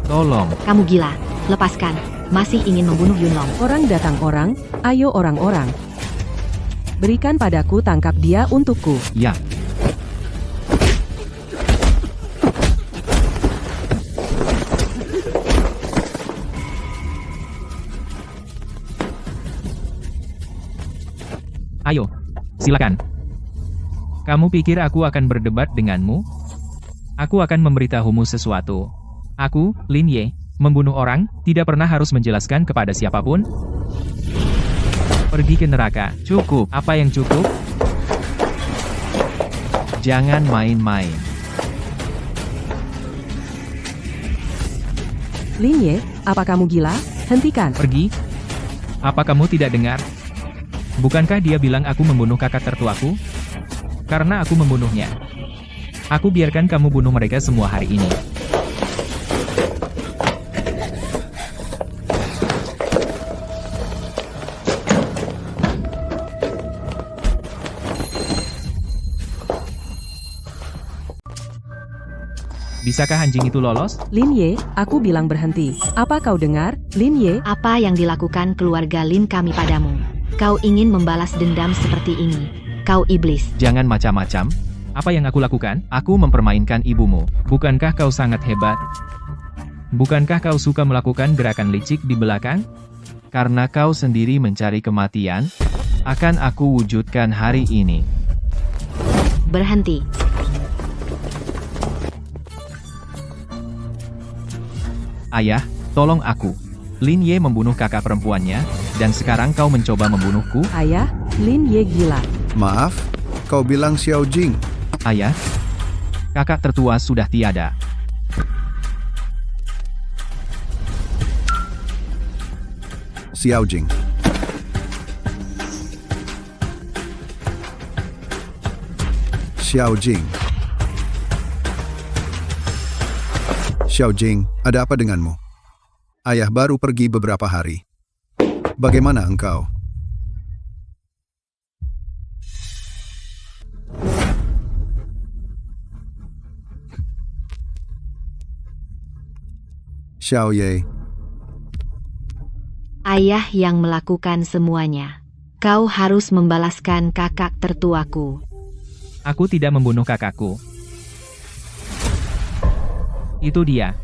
Tolong. Kamu gila. Lepaskan. Masih ingin membunuh Yunlong. Orang datang orang, ayo orang-orang. Berikan padaku, tangkap dia untukku. Ya. Ayo, silakan. Kamu pikir aku akan berdebat denganmu? Aku akan memberitahumu sesuatu. Aku, Lin Ye, membunuh orang, tidak pernah harus menjelaskan kepada siapapun. Pergi ke neraka. Cukup. Apa yang cukup? Jangan main-main. Lin Ye, apa kamu gila? Hentikan. Pergi. Apa kamu tidak dengar? Bukankah dia bilang aku membunuh kakak tertuaku? Karena aku membunuhnya. Aku biarkan kamu bunuh mereka semua hari ini. Bisakah anjing itu lolos? Lin Ye, aku bilang berhenti. Apa kau dengar, Lin Ye? Apa yang dilakukan keluarga Lin kami padamu? Kau ingin membalas dendam seperti ini. Kau iblis. Jangan macam-macam. Apa yang aku lakukan? Aku mempermainkan ibumu. Bukankah kau sangat hebat? Bukankah kau suka melakukan gerakan licik di belakang? Karena kau sendiri mencari kematian, akan aku wujudkan hari ini. Berhenti. Ayah, tolong aku. Lin Ye membunuh kakak perempuannya, dan sekarang kau mencoba membunuhku? Ayah, Lin Ye gila. Maaf, kau bilang Xiao Jing. Ayah, kakak tertua sudah tiada. Xiao Jing. Xiao Jing. Xiao Jing, ada apa denganmu? Ayah baru pergi beberapa hari. Bagaimana engkau? Xiao Ye. Ayah yang melakukan semuanya. Kau harus membalaskan kakak tertuaku. Aku tidak membunuh kakakku. Itu dia.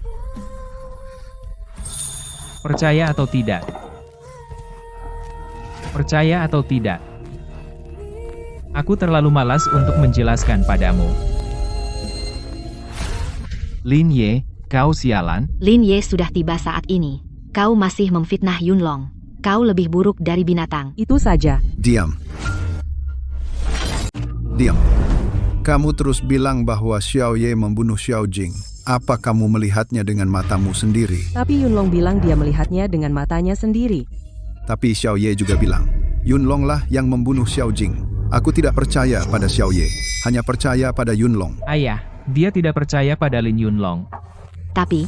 Percaya atau tidak? Percaya atau tidak? Aku terlalu malas untuk menjelaskan padamu. Lin Ye, Kau sialan, Lin Ye sudah tiba saat ini. Kau masih memfitnah Yunlong. Kau lebih buruk dari binatang. Itu saja. Diam. Diam. Kamu terus bilang bahwa Xiao Ye membunuh Xiao Jing. Apa kamu melihatnya dengan matamu sendiri? Tapi Yunlong bilang dia melihatnya dengan matanya sendiri. Tapi Xiao Ye juga bilang, Yunlong lah yang membunuh Xiao Jing. Aku tidak percaya pada Xiao Ye, hanya percaya pada Yunlong. Ayah, dia tidak percaya pada Lin Yunlong. Tapi,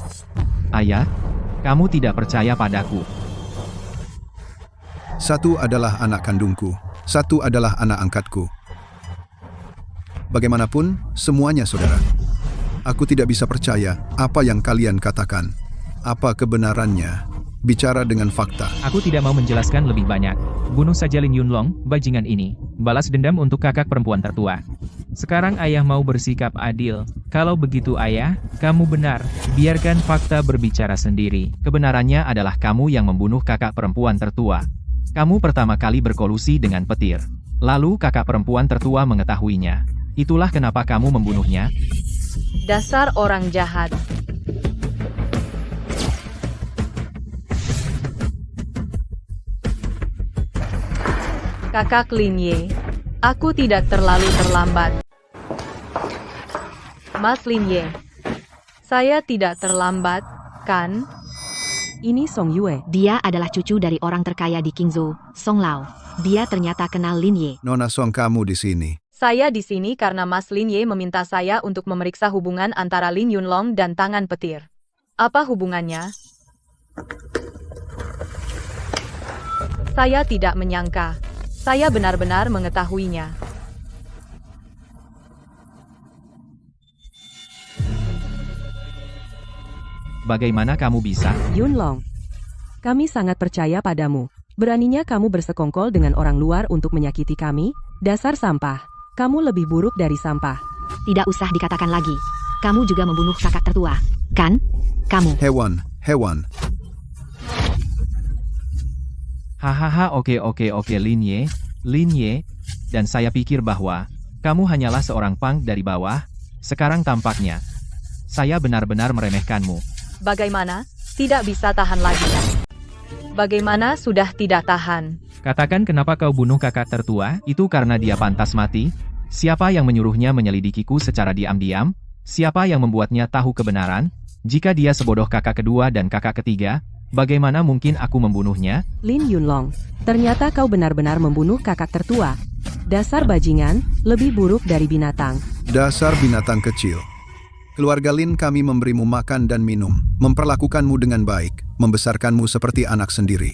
ayah, kamu tidak percaya padaku. Satu adalah anak kandungku, satu adalah anak angkatku. Bagaimanapun, semuanya saudara. Aku tidak bisa percaya apa yang kalian katakan. Apa kebenarannya? Bicara dengan fakta. Aku tidak mau menjelaskan lebih banyak. Bunuh saja Lin Yunlong, bajingan ini. Balas dendam untuk kakak perempuan tertua. Sekarang ayah mau bersikap adil. Kalau begitu ayah, kamu benar. Biarkan fakta berbicara sendiri. Kebenarannya adalah kamu yang membunuh kakak perempuan tertua. Kamu pertama kali berkolusi dengan petir. Lalu kakak perempuan tertua mengetahuinya. Itulah kenapa kamu membunuhnya. Dasar orang jahat. Kakak Lin Ye, aku tidak terlalu terlambat. Mas Lin Ye, saya tidak terlambat, kan? Ini Song Yue. dia adalah cucu dari orang terkaya di Qingzhou, Song Lao. Dia ternyata kenal Lin Ye. Nona Song, kamu di sini. Saya di sini karena Mas Lin Ye meminta saya untuk memeriksa hubungan antara Lin Yunlong dan tangan petir. Apa hubungannya? Saya tidak menyangka. Saya benar-benar mengetahuinya. Bagaimana kamu bisa? Yunlong, kami sangat percaya padamu. Beraninya kamu bersekongkol dengan orang luar untuk menyakiti kami? Dasar sampah. Kamu lebih buruk dari sampah. Tidak usah dikatakan lagi. Kamu juga membunuh kakak tertua, kan? Kamu. Hewan. Hahaha, oke Lin Ye, dan saya pikir bahwa kamu hanyalah seorang pang dari bawah. Sekarang tampaknya saya benar-benar meremehkanmu. Bagaimana? Tidak bisa tahan lagi. Bagaimana sudah tidak tahan? Katakan kenapa kau bunuh kakak tertua? Itu karena dia pantas mati. Siapa yang menyuruhnya menyelidikiku secara diam-diam? Siapa yang membuatnya tahu kebenaran? Jika dia sebodoh kakak kedua dan kakak ketiga, bagaimana mungkin aku membunuhnya? Lin Yunlong, ternyata kau benar-benar membunuh kakak tertua. Dasar bajingan, lebih buruk dari binatang. Dasar binatang kecil. Keluarga Lin kami memberimu makan dan minum, memperlakukanmu dengan baik, membesarkanmu seperti anak sendiri.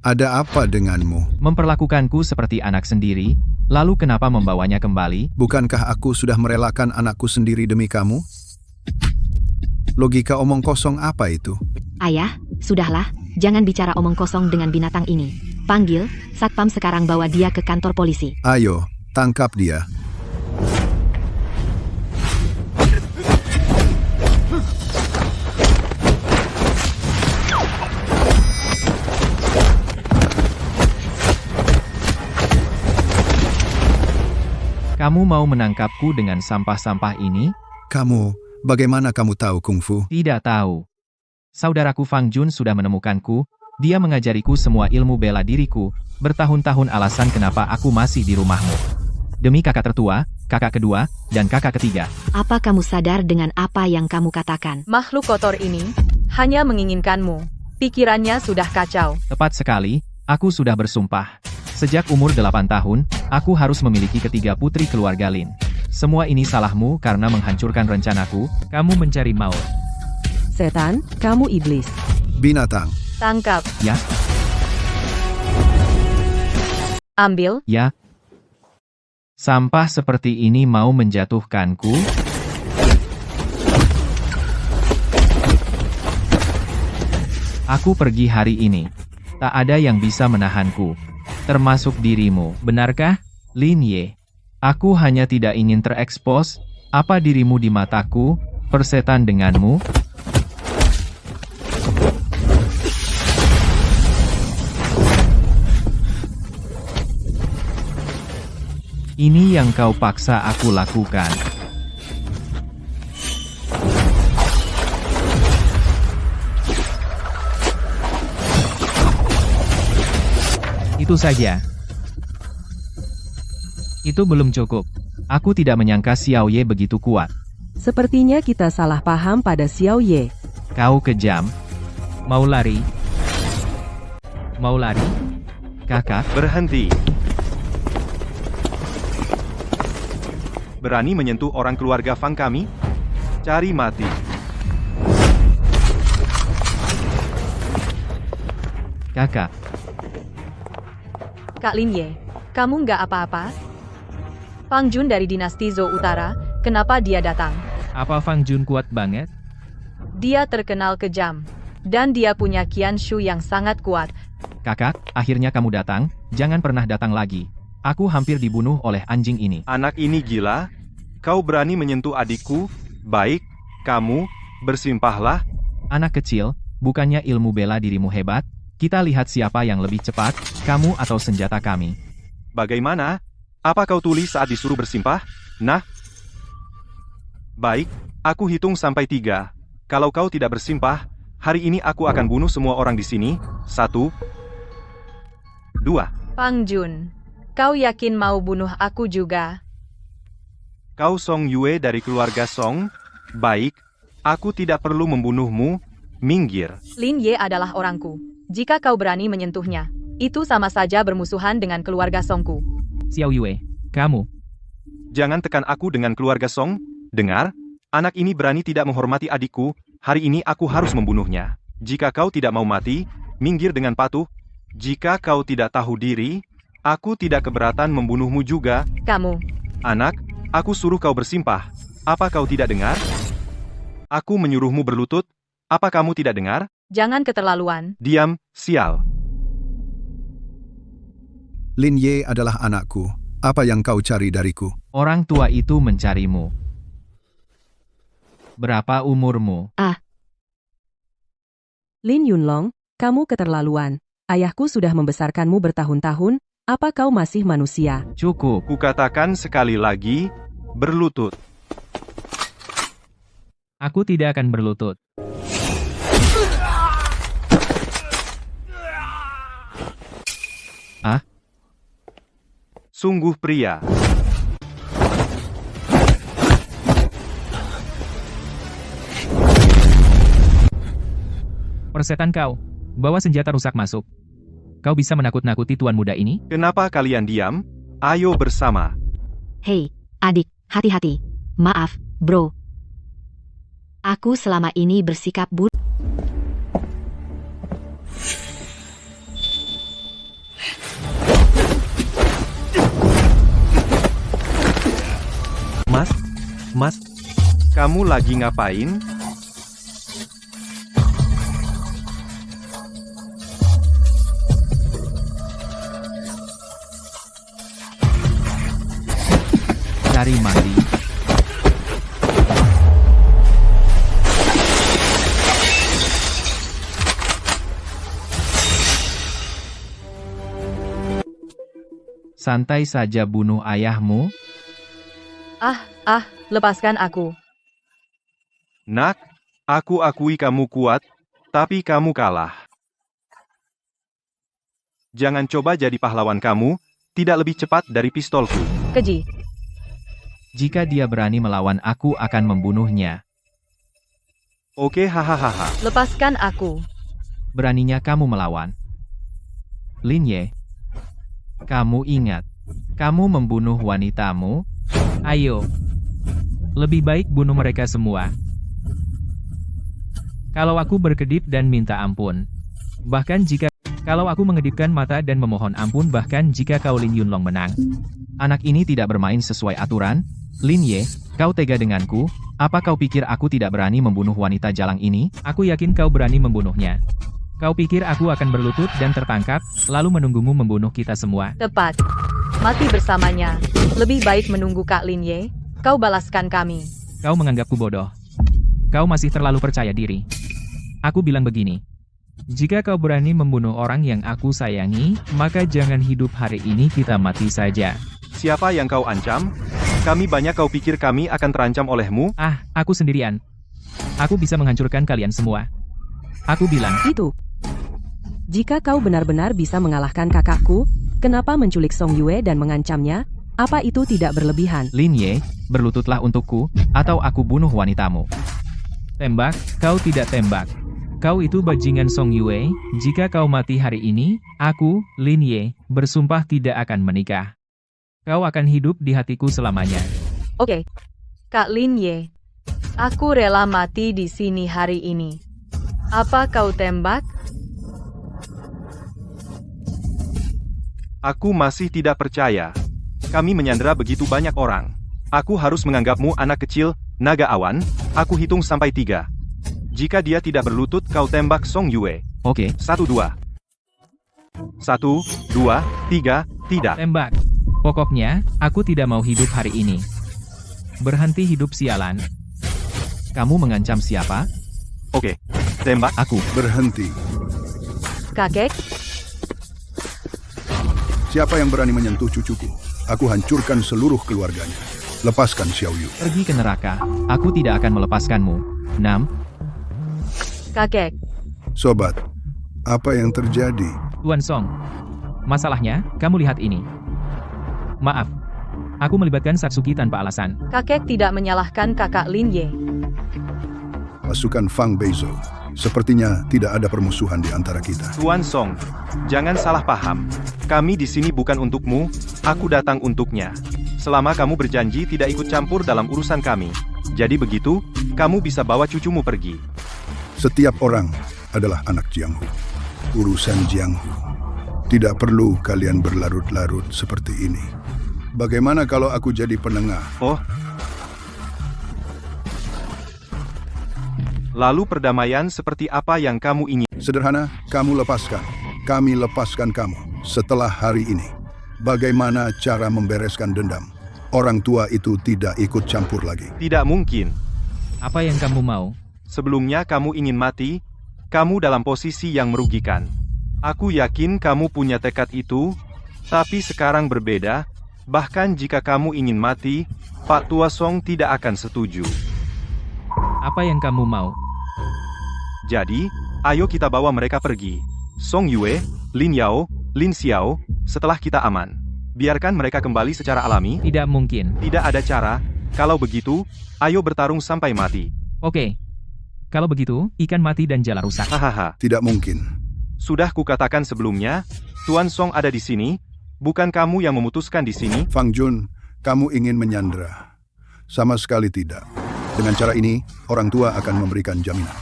Ada apa denganmu? Memperlakukanku seperti anak sendiri, lalu kenapa membawanya kembali? Bukankah aku sudah merelakan anakku sendiri demi kamu? Logika omong kosong apa itu? Ayah, sudahlah. Jangan bicara omong kosong dengan binatang ini. Panggil, Satpam sekarang bawa dia ke kantor polisi. Ayo, tangkap dia. Kamu mau menangkapku dengan sampah-sampah ini? Bagaimana kamu tahu kungfu? Tidak tahu. Saudaraku Fang Jun sudah menemukanku, dia mengajariku semua ilmu bela diriku, bertahun-tahun alasan kenapa aku masih di rumahmu. Demi kakak tertua, kakak kedua, dan kakak ketiga. Apa kamu sadar dengan apa yang kamu katakan? Makhluk kotor ini hanya menginginkanmu. Pikirannya sudah kacau. Tepat sekali, aku sudah bersumpah. Sejak umur 8 tahun, aku harus memiliki ketiga putri keluarga Lin. Semua ini salahmu karena menghancurkan rencanaku. Kamu mencari maut. Setan, kamu iblis. Binatang. Tangkap. Ya, Ambil. ya. Sampah seperti ini mau menjatuhkanku? Aku pergi hari ini. Tak ada yang bisa menahanku. Termasuk dirimu. Benarkah? Lin Ye. Aku hanya tidak ingin terekspos. Apa dirimu di mataku, persetan denganmu? Ini yang kau paksa aku lakukan. Itu saja. Itu belum cukup. Aku tidak menyangka Xiao Ye begitu kuat. Sepertinya kita salah paham pada Xiao Ye. Kau kejam. Mau lari? Mau lari? Kakak, Berhenti. Berani menyentuh orang keluarga Fang kami? Cari mati. kakak. Kak Lin Ye, kamu nggak apa-apa? Fang Jun dari dinasti Zhou Utara, kenapa dia datang? Apa Fang Jun kuat banget? Dia terkenal kejam. Dan dia punya Qianshu yang sangat kuat. Kakak, akhirnya kamu datang, jangan pernah datang lagi. Aku hampir dibunuh oleh anjing ini. Anak ini gila? Kau berani menyentuh adikku? Baik, kamu, bersimpahlah. Anak kecil, bukannya ilmu bela dirimu hebat? Kita lihat siapa yang lebih cepat, kamu atau senjata kami. Bagaimana? Apa kau tulis saat disuruh bersimpah? Nah. Baik, aku hitung sampai 3. Kalau kau tidak bersimpah, hari ini aku akan bunuh semua orang di sini. 1, 2. Fang Jun, kau yakin mau bunuh aku juga? Kau Song Yue dari keluarga Song? Baik, aku tidak perlu membunuhmu. Minggir. Lin Ye adalah orangku. Jika kau berani menyentuhnya, itu sama saja bermusuhan dengan keluarga Songku. Xiao Yue, kamu. Jangan tekan aku dengan keluarga Song. Dengar, anak ini berani tidak menghormati adikku. Hari ini aku harus membunuhnya. Jika kau tidak mau mati, minggir dengan patuh. Jika kau tidak tahu diri, aku tidak keberatan membunuhmu juga. Kamu. Anak, aku suruh kau bersimpah. Apa kau tidak dengar? Aku menyuruhmu berlutut. Apa kamu tidak dengar? Jangan keterlaluan. Diam, sial. Lin Ye adalah anakku. Apa yang kau cari dariku? Orang tua itu mencarimu. Berapa umurmu? Lin Yunlong, kamu keterlaluan. Ayahku sudah membesarkanmu bertahun-tahun, apa kau masih manusia? Cukup. Kukatakan sekali lagi, berlutut. Aku tidak akan berlutut. Sungguh pria. Persetan kau. Bawa senjata rusak masuk. Kau bisa menakut-nakuti tuan muda ini? Kenapa kalian diam? Ayo bersama. Hei, adik, hati-hati. Maaf, bro. Aku selama ini bersikap buruk. Mas, Kamu lagi ngapain? Cari mati. Santai saja bunuh ayahmu. Lepaskan aku. Nak, aku akui kamu kuat, tapi kamu kalah. Jangan coba jadi pahlawan kamu, tidak lebih cepat dari pistolku. Keji. Jika dia berani melawan aku akan membunuhnya. Oke, hahaha. Lepaskan aku. Beraninya kamu melawan. Lin Ye, kamu ingat, kamu membunuh wanitamu? Ayo. Lebih baik bunuh mereka semua. Kalau aku berkedip dan minta ampun. Kalau aku mengedipkan mata dan memohon ampun bahkan jika kau Lin Yunlong menang. Anak ini tidak bermain sesuai aturan. Lin Ye, kau tega denganku? Apa kau pikir aku tidak berani membunuh wanita jalang ini? Aku yakin kau berani membunuhnya. Kau pikir aku akan berlutut dan tertangkap, lalu menunggumu membunuh kita semua? Tepat. Mati bersamanya. Lebih baik menunggu Kak Lin Ye. Kau balaskan kami. Kau menganggapku bodoh. Kau masih terlalu percaya diri. Aku bilang begini. Jika kau berani membunuh orang yang aku sayangi, maka jangan hidup hari ini kita mati saja. Siapa yang kau ancam? Kami banyak kau pikir kami akan terancam olehmu? Aku sendirian. Aku bisa menghancurkan kalian semua. Aku bilang, Itu. Jika kau benar-benar bisa mengalahkan kakakku, kenapa menculik Song Yue dan mengancamnya? Apa itu tidak berlebihan? Lin Ye, berlututlah untukku, atau aku bunuh wanitamu. Tembak, kau tidak tembak. Kau itu bajingan Song Yue, jika kau mati hari ini, aku, Lin Ye, bersumpah tidak akan menikah. Kau akan hidup di hatiku selamanya. Oke. Kak Lin Ye. Aku rela mati di sini hari ini. Apa kau tembak? Aku masih tidak percaya. Kami menyandera begitu banyak orang. Aku harus menganggapmu anak kecil, naga awan. Aku hitung sampai 3. Jika dia tidak berlutut, kau tembak Song Yue. Oke. 1, 2. 1, 2, 3, tidak. Tembak. Pokoknya, aku tidak mau hidup hari ini. Berhenti hidup sialan. Kamu mengancam siapa? Oke. Tembak. Aku. Berhenti. Kakek, Siapa yang berani menyentuh cucuku? Aku hancurkan seluruh keluarganya. Lepaskan Xiao Yu. Pergi ke neraka. Aku tidak akan melepaskanmu. 6. kakek. Sobat, apa yang terjadi? Tuan Song. Masalahnya, kamu lihat ini. Maaf. Aku melibatkan Satsuki tanpa alasan. Kakek tidak menyalahkan kakak Lin Ye. Pasukan Fang Beizo. Sepertinya tidak ada permusuhan di antara kita. Tuan Song, jangan salah paham. Kami di sini bukan untukmu, aku datang untuknya. Selama kamu berjanji tidak ikut campur dalam urusan kami. Jadi begitu, kamu bisa bawa cucumu pergi. Setiap orang adalah anak Jianghu. Urusan Jianghu. Tidak perlu kalian berlarut-larut seperti ini. Bagaimana kalau aku jadi penengah? Oh. Lalu perdamaian seperti apa yang kamu ingin? Sederhana, kamu lepaskan. Kami lepaskan kamu. Setelah hari ini, bagaimana cara membereskan dendam? Orang tua itu tidak ikut campur lagi. Tidak mungkin. Apa yang kamu mau? Sebelumnya kamu ingin mati, kamu dalam posisi yang merugikan. Aku yakin kamu punya tekad itu, tapi sekarang berbeda. Bahkan jika kamu ingin mati, Pak Tua Song tidak akan setuju. Apa yang kamu mau? Jadi, ayo kita bawa mereka pergi. Song Yue, Lin Yao, Lin Xiao, setelah kita aman. Biarkan mereka kembali secara alami. Tidak mungkin. Tidak ada cara. Kalau begitu, ayo bertarung sampai mati. Oke. Kalau begitu, ikan mati dan jala rusak. Hahaha. Tidak mungkin. Sudah kukatakan sebelumnya, Tuan Song ada di sini. Bukan kamu yang memutuskan di sini. Fang Jun, kamu ingin menyandera. Sama sekali tidak. Dengan cara ini, orang tua akan memberikan jaminan.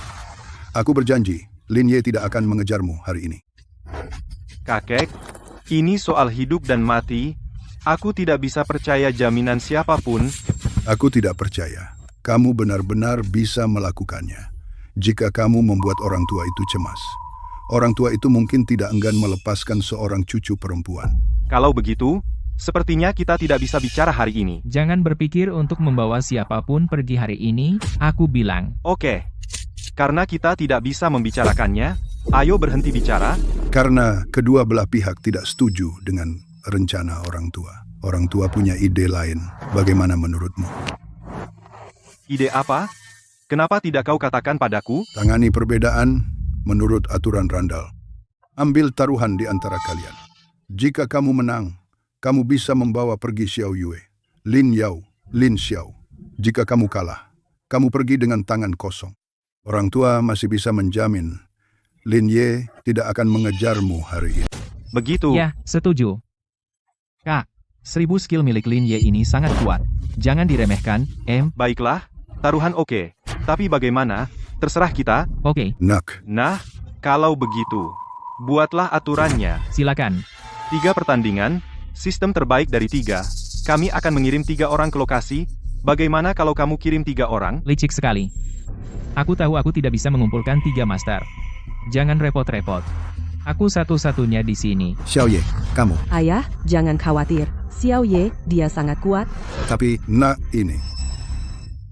Aku berjanji, Lin Ye tidak akan mengejarmu hari ini. Kakek, ini soal hidup dan mati. Aku tidak bisa percaya jaminan siapapun. Aku tidak percaya. Kamu benar-benar bisa melakukannya. Jika kamu membuat orang tua itu cemas. Orang tua itu mungkin tidak enggan melepaskan seorang cucu perempuan. Kalau begitu, sepertinya kita tidak bisa bicara hari ini. Jangan berpikir untuk membawa siapapun pergi hari ini, aku bilang. Oke. Karena kita tidak bisa membicarakannya, ayo berhenti bicara. Karena kedua belah pihak tidak setuju dengan rencana orang tua. Orang tua punya ide lain. Bagaimana menurutmu? Ide apa? Kenapa tidak kau katakan padaku? Tangani perbedaan menurut aturan Randall. Ambil taruhan di antara kalian. Jika kamu menang, kamu bisa membawa pergi Xiao Yue, Lin Yao, Lin Xiao. Jika kamu kalah, kamu pergi dengan tangan kosong. Orang tua masih bisa menjamin Lin Ye tidak akan mengejarmu hari ini. Begitu. Ya, setuju. Kak, 1000 skill milik Lin Ye ini sangat kuat. Jangan diremehkan, Baiklah, taruhan oke. Tapi bagaimana? Terserah kita. Oke, Nak, Nah, kalau begitu, buatlah aturannya. silakan. 3 pertandingan, sistem terbaik dari 3. Kami akan mengirim 3 orang ke lokasi. Bagaimana kalau kamu kirim 3 orang? Licik sekali. Aku tahu aku tidak bisa mengumpulkan 3 master. Jangan repot-repot. Aku satu-satunya di sini. Xiao Ye, kamu. Ayah, jangan khawatir. Xiao Ye, dia sangat kuat. Tapi nak ini.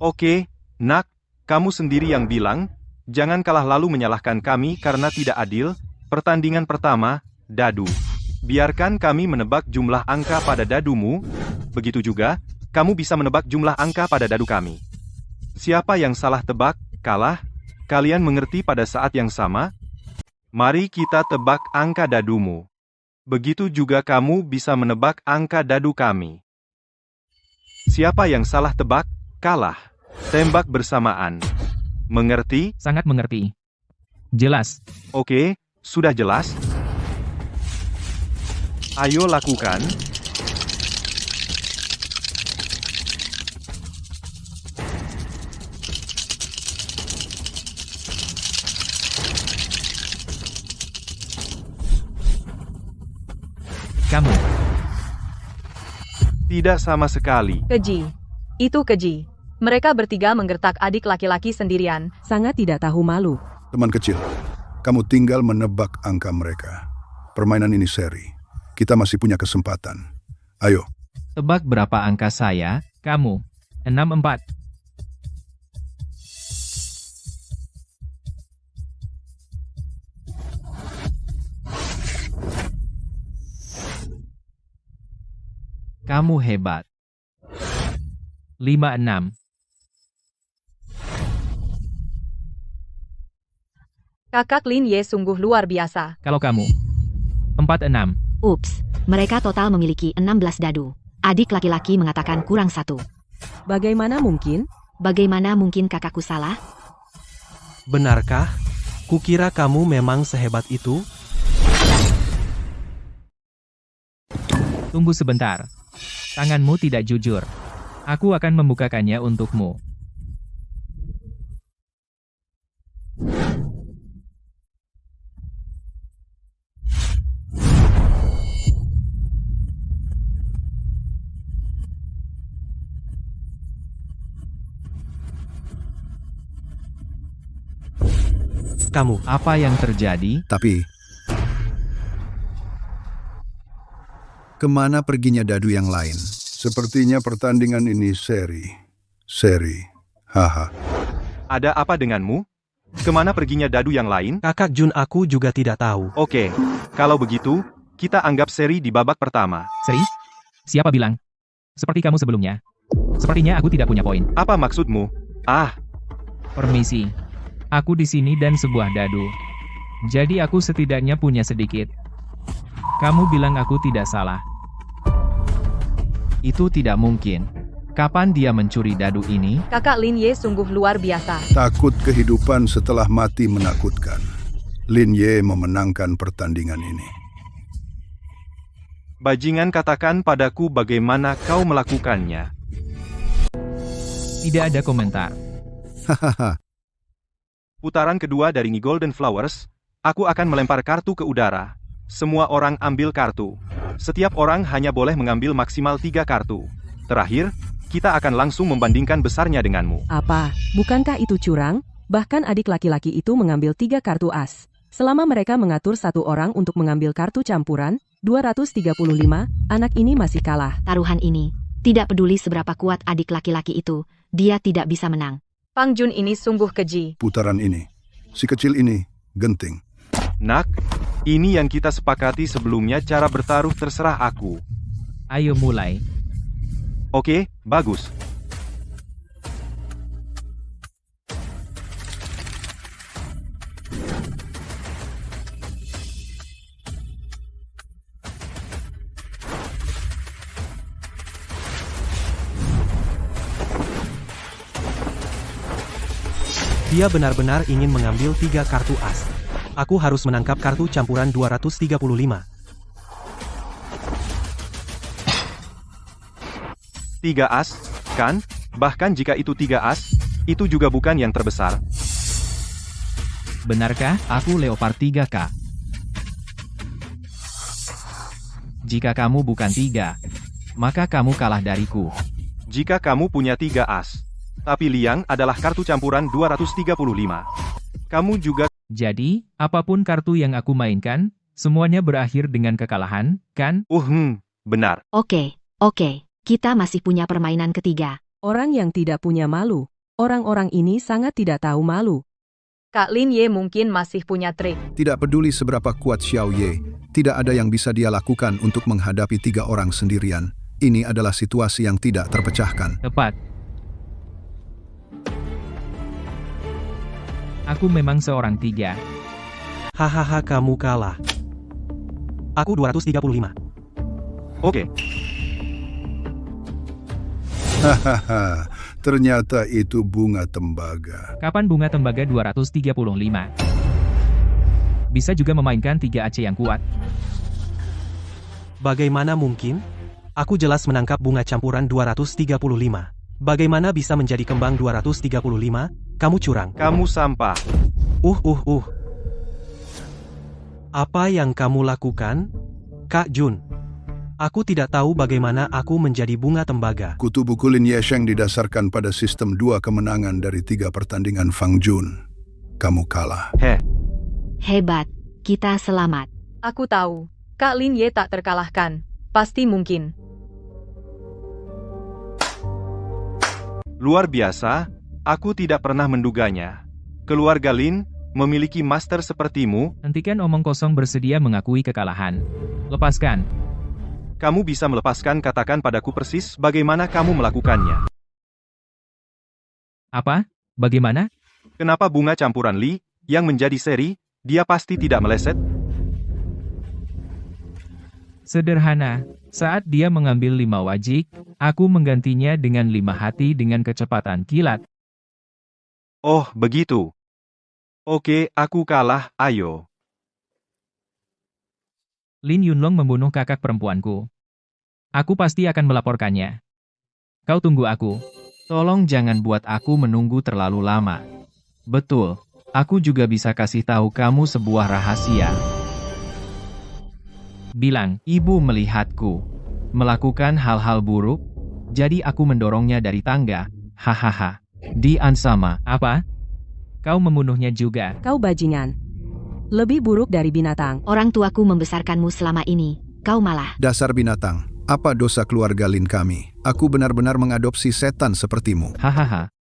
Oke, Nak, kamu sendiri yang bilang, jangan kalah lalu menyalahkan kami karena tidak adil. Pertandingan pertama, dadu. Biarkan kami menebak jumlah angka pada dadumu. Begitu juga, kamu bisa menebak jumlah angka pada dadu kami. Siapa yang salah tebak, kalah. Kalian mengerti pada saat yang sama? Mari kita tebak angka dadumu. Begitu juga kamu bisa menebak angka dadu kami. Siapa yang salah tebak, kalah. Tembak bersamaan. Mengerti? Sangat mengerti. Jelas. Oke, sudah jelas? Ayo lakukan. Kamu. Tidak sama sekali. Keji. Itu keji. Mereka bertiga menggertak adik laki-laki sendirian. Sangat tidak tahu malu. Teman kecil, kamu tinggal menebak angka mereka. Permainan ini seri. Kita masih punya kesempatan. Ayo. Tebak berapa angka saya? Kamu. 64. Kamu hebat. 56. Kakak Lin Ye sungguh luar biasa. Kalau kamu. 46. Ups, mereka total memiliki 16 dadu. Adik laki-laki mengatakan kurang 1. Bagaimana mungkin? Bagaimana mungkin kakakku salah? Benarkah? Kukira kamu memang sehebat itu? Tunggu sebentar. Tanganmu tidak jujur. Aku akan membukakannya untukmu. Kamu. Apa yang terjadi? Tapi, kemana perginya dadu yang lain? Sepertinya pertandingan ini seri. Seri. Haha. Ada apa denganmu? Kemana perginya dadu yang lain? Kakak Jun aku juga tidak tahu. Oke, kalau begitu, kita anggap seri di babak pertama. Seri? Siapa bilang? Seperti kamu sebelumnya. Sepertinya aku tidak punya poin. Apa maksudmu? Ah, Permisi. Aku di sini dan sebuah dadu. Jadi aku setidaknya punya sedikit. Kamu bilang aku tidak salah. Itu tidak mungkin. Kapan dia mencuri dadu ini? Kakak Lin Ye sungguh luar biasa. Takut kehidupan setelah mati menakutkan. Lin Ye memenangkan pertandingan ini. bajingan katakan padaku bagaimana kau melakukannya. Tidak ada komentar. Hahaha. Putaran kedua dari Ni Golden Flowers, aku akan melempar kartu ke udara. Semua orang ambil kartu. Setiap orang hanya boleh mengambil maksimal 3 kartu. Terakhir, kita akan langsung membandingkan besarnya denganmu. Apa? Bukankah itu curang? Bahkan adik laki-laki itu mengambil 3 kartu as. Selama mereka mengatur 1 orang untuk mengambil kartu campuran, 235, anak ini masih kalah. Taruhan ini, tidak peduli seberapa kuat adik laki-laki itu, dia tidak bisa menang. Pang Jun ini sungguh keji. Putaran ini, si kecil ini, genting. Nak, ini yang kita sepakati sebelumnya, cara bertaruh terserah aku. Ayo mulai. Oke, bagus. Dia benar-benar ingin mengambil 3 kartu as. Aku harus menangkap kartu campuran 235. Tiga as, kan? Bahkan jika itu 3 as, itu juga bukan yang terbesar. Benarkah? Aku Leopard 3K. Jika kamu bukan 3, maka kamu kalah dariku. Jika kamu punya 3 as. Tapi Liang adalah kartu campuran 235. Kamu juga... Jadi, apapun kartu yang aku mainkan, semuanya berakhir dengan kekalahan, kan? Benar. Oke, kita masih punya permainan ketiga. Orang yang tidak punya malu. Orang-orang ini sangat tidak tahu malu. Kak Lin Ye mungkin masih punya trik. Tidak peduli seberapa kuat Xiao Ye, tidak ada yang bisa dia lakukan untuk menghadapi 3 orang sendirian. Ini adalah situasi yang tidak terpecahkan. Tepat. Aku memang seorang 3. Hahaha, kamu kalah. Aku 235. Oke, Hahaha, ternyata itu bunga tembaga. Kapan bunga tembaga 235? Bisa juga memainkan 3 AC yang kuat. Bagaimana mungkin? Aku jelas menangkap bunga campuran 235. Bagaimana bisa menjadi kembang 235? Kamu curang. kamu sampah. Apa yang kamu lakukan? Kak Jun. Aku tidak tahu bagaimana aku menjadi bunga tembaga. Kutu buku Lin Yesheng didasarkan pada sistem 2 kemenangan dari 3 pertandingan Fang Jun. Kamu kalah. Hebat, kita selamat. Aku tahu, Kak Lin Ye tak terkalahkan. Pasti mungkin. Luar biasa, aku tidak pernah menduganya. Keluarga Lin memiliki master sepertimu. Hentikan omong kosong, bersedia mengakui kekalahan. Lepaskan. Kamu bisa melepaskan, katakan padaku persis bagaimana kamu melakukannya. Apa? Bagaimana? Kenapa bunga campuran Li, yang menjadi seri, dia pasti tidak meleset? Sederhana, saat dia mengambil 5 wajik, aku menggantinya dengan 5 hati dengan kecepatan kilat. Oh, begitu. Oke, aku kalah, ayo. Lin Yunlong membunuh kakak perempuanku. Aku pasti akan melaporkannya. Kau tunggu aku. Tolong jangan buat aku menunggu terlalu lama. Betul, aku juga bisa kasih tahu kamu sebuah rahasia. Bilang, Ibu melihatku melakukan hal-hal buruk, jadi aku mendorongnya dari tangga. Hahaha. Di Ansama. apa? Kau membunuhnya juga. Kau bajingan. Lebih buruk dari binatang. Orang tuaku membesarkanmu selama ini, kau malah. Dasar binatang, apa dosa keluarga Lin kami? Aku benar-benar mengadopsi setan sepertimu. Hahaha.